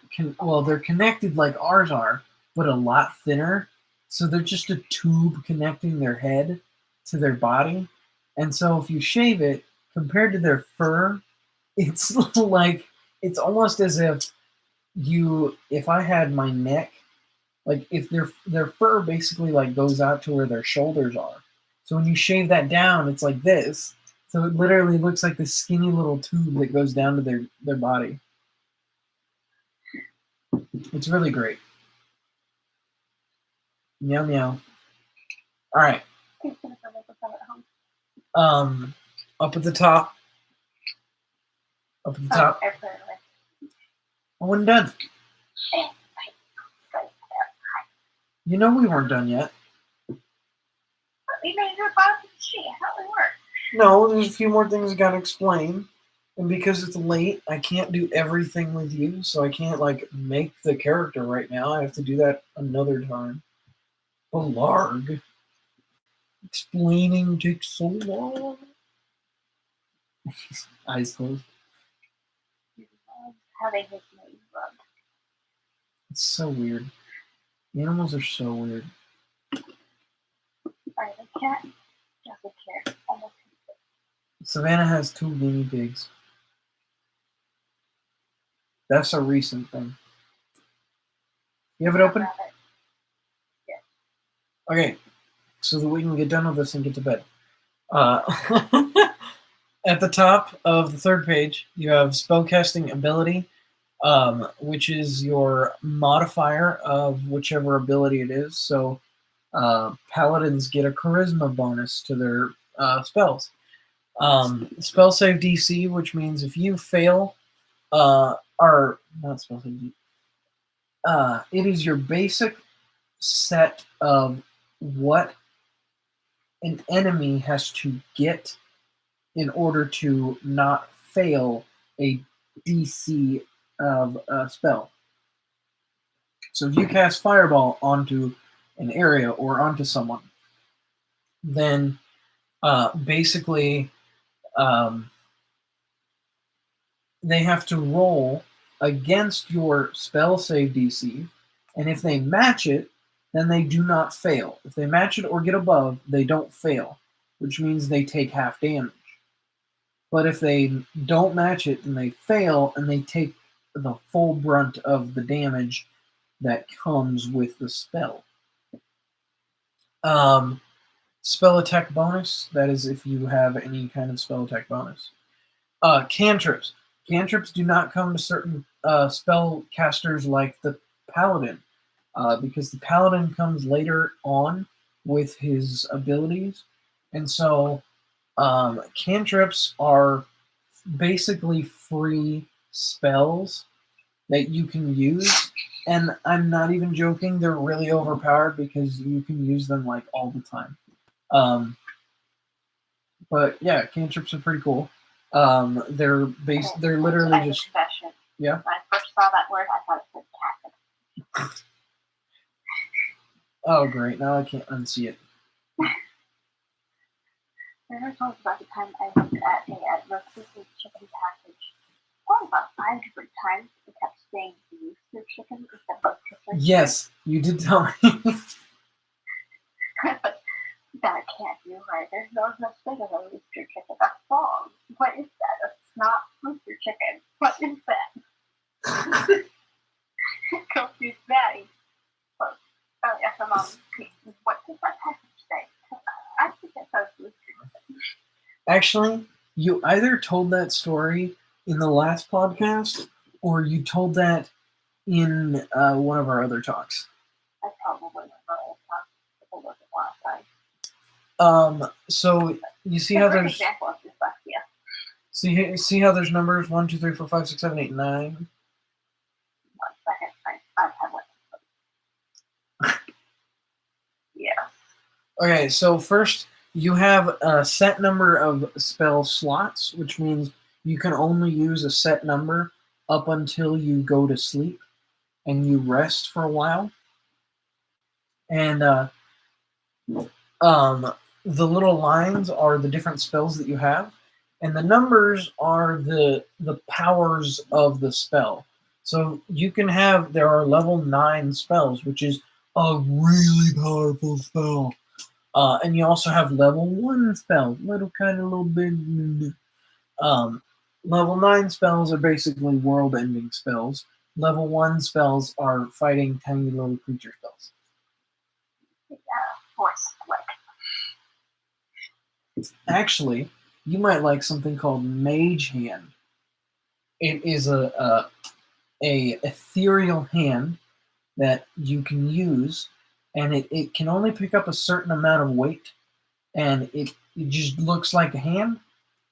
they're connected like ours are, but a lot thinner. So they're just a tube connecting their head to their body. And so if you shave it, compared to their fur, it's like, it's almost as if I had my neck, like if their fur basically like goes out to where their shoulders are. So when you shave that down, it's like this. So it literally looks like this skinny little tube that goes down to their body. It's really great. Meow meow. All right. Up at the top. Up at the top. I wasn't done. You know we weren't done yet. We made your bottom sheet. How it work? No, there's a few more things I gotta explain. And because it's late, I can't do everything with you, so I can't like make the character right now. I have to do that another time. Blarg. Explaining takes so long. Eyes closed. Having his nose rubbed. It's so weird. Animals are so weird. Alright, the cat doesn't care. Almost. Savannah has 2 guinea pigs. That's a recent thing. You have it open? Yeah. Okay, so that we can get done with this and get to bed. At the top of the 3rd page, you have spellcasting ability, which is your modifier of whichever ability it is. So paladins get a charisma bonus to their spells. Spell save DC, which means if you fail, or not spell save DC, it is your basic set of what an enemy has to get in order to not fail a DC of a spell. So if you cast Fireball onto an area or onto someone, then basically they have to roll against your spell save DC, and if they match it, then they do not fail. If they match it or get above, they don't fail, which means they take half damage. But if they don't match it, then they fail, and they take the full brunt of the damage that comes with the spell. Spell attack bonus, that is if you have any kind of spell attack bonus. Cantrips. Cantrips do not come to certain spell casters like the Paladin, because the Paladin comes later on with his abilities. And so cantrips are basically free spells that you can use. And I'm not even joking, they're really overpowered because you can use them like all the time. But yeah, cantrips are pretty cool. They're literally just confession. Yeah. When I first saw that word, I thought it said Catholic. Oh great! Now I can't unsee it. I never told about the time I looked at a roasted chicken package. Probably about 5 different times. It kept saying roasted chicken instead of roasted. Yes, you did tell me. That can't be right. There's no such thing as a rooster chicken. That's wrong. What is that? It's not rooster chicken. What is that? Confused Maddie. Oh, yes, what does that package say? I think it says rooster chicken. Actually, you either told that story in the last podcast, or you told that in one of our other talks. I probably remember it last time. So you see how there's example of dyslexia. see how there's numbers 1, 2, 3, 4, 5, 6, 7, 8, 9. 1 second. I have one. Yeah. Okay, so first you have a set number of spell slots, which means you can only use a set number up until you go to sleep and you rest for a while. And the little lines are the different spells that you have, and the numbers are the powers of the spell. So you can have, there are level 9 spells, which is a really powerful spell. And you also have level 1 spells, little bit. Level 9 spells are basically world-ending spells. Level 1 spells are fighting tiny little creature spells. Force split. Actually, you might like something called Mage Hand. It is a ethereal hand that you can use, and it can only pick up a certain amount of weight, and it just looks like a hand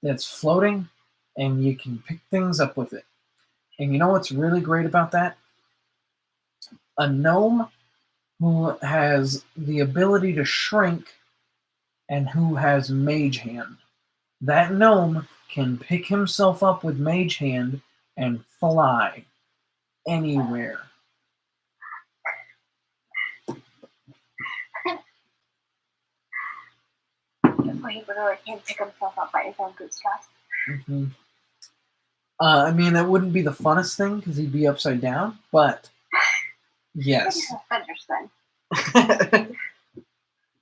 that's floating, and you can pick things up with it. And you know what's really great about that? A gnome who has the ability to shrink and who has Mage Hand. That gnome can pick himself up with Mage Hand and fly anywhere. So he literally can't pick himself up by his own bootstraps. Mm-hmm. I mean, that wouldn't be the funnest thing because he'd be upside down, but yes. Maybe suspenders then.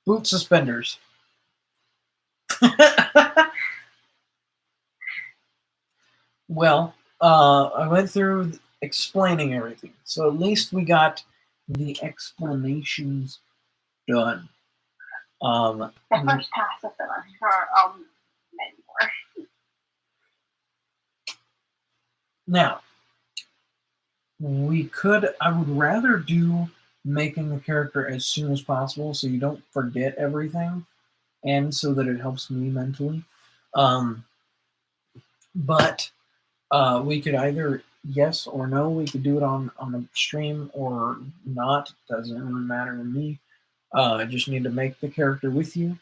Boot suspenders. Well, I went through explaining everything, so at least we got the explanations done. The first pass of the for many more. Now, I would rather do making the character as soon as possible so you don't forget everything, and so that it helps me mentally. But we could either yes or no. We could do it on a stream or not. Doesn't really matter to me. I just need to make the character with you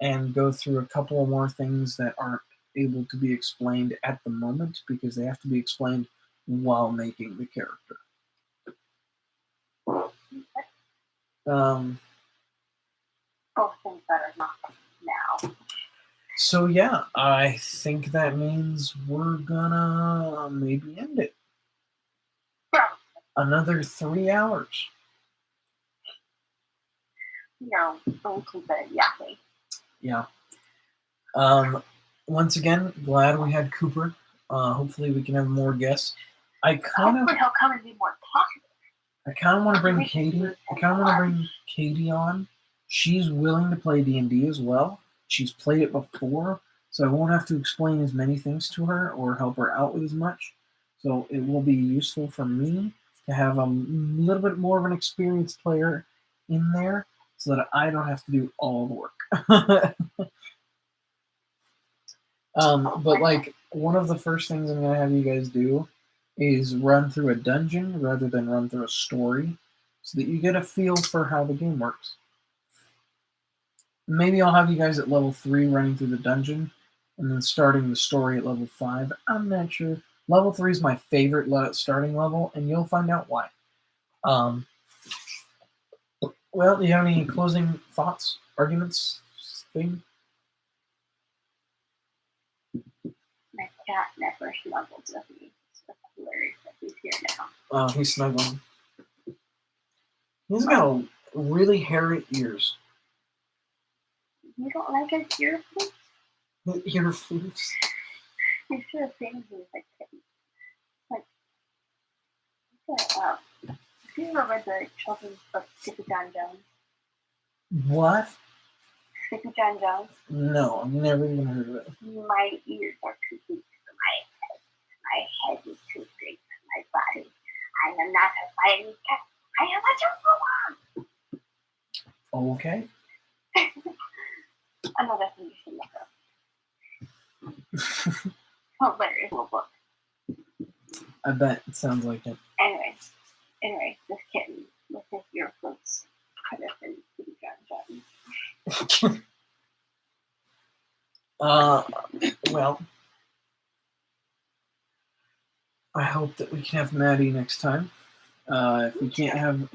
and go through a couple of more things that aren't able to be explained at the moment because they have to be explained while making the character. both things that are not now. So yeah, I think that means we're gonna maybe end it. Yeah. Another 3 hours. No, don't keep it yapping. Yeah. Once again, glad we had Cooper. Hopefully we can have more guests. Hopefully he'll come and be more talkative. I kind of want to bring Katie. I kind of want to bring Katie on. She's willing to play D&D as well. She's played it before, so I won't have to explain as many things to her or help her out with as much. So it will be useful for me to have a little bit more of an experienced player in there, so that I don't have to do all the work. But like one of the first things I'm gonna have you guys do is run through a dungeon rather than run through a story, so that you get a feel for how the game works. Maybe I'll have you guys at level 3 running through the dungeon, and then starting the story at level 5. I'm not sure. Level 3 is my favorite starting level, and you'll find out why. Well, do you have any closing thoughts, arguments, thing? My cat never snuggles with me. It's hilarious that he's here now. Oh, he's snuggling. He's got really hairy ears. You don't like his ear flutes? Ear flutes? You should have seen he was like kitten. Like, do you ever read the children's book Skippy John Jones? What? Skippy John Jones? No, I've never even heard of it. My ears are too big for my head. My head is too big for my body. I am not a fighting cat. I am a jungle one. Okay. Another thing you should look up. Hilarious little book. I bet it sounds like it. Anyway, this kitten with his ear flutes could have been Skippy John Jones. Well, I hope that we can have Maddie next time. If we can't have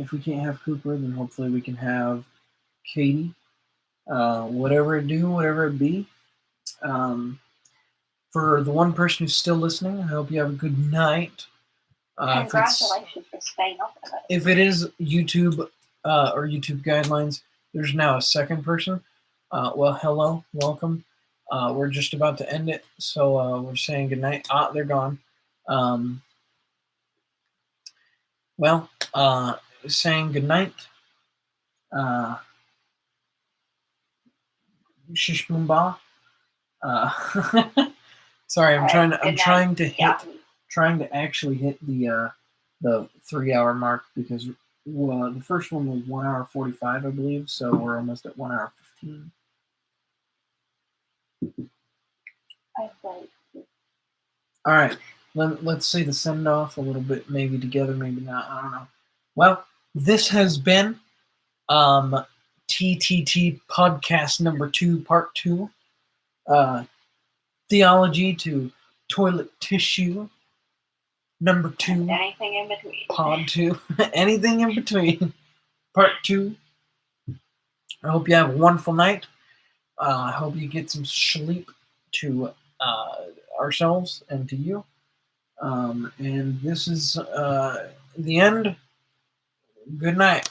Cooper, then hopefully we can have Katie. Whatever it do, whatever it be. For the one person who's still listening, I hope you have a good night. Congratulations for staying up with us. If it is YouTube or YouTube guidelines, there's now a second person. Well, hello, welcome. We're just about to end it, so we're saying goodnight. They're gone. Saying goodnight. Shish boom ba. Sorry, I'm trying to actually hit the 3 hour mark, because the first one was 1 hour 45, I believe, so we're almost at 1 hour 15. All right, let's say the send off a little bit, maybe together, maybe not. I don't know. Well, this has been TTT podcast number 2, part 2. Theology to toilet tissue number 2. And anything in between. Pod 2. Anything in between. Part 2. I hope you have a wonderful night. I hope you get some sleep to ourselves and to you. And this is the end. Good night.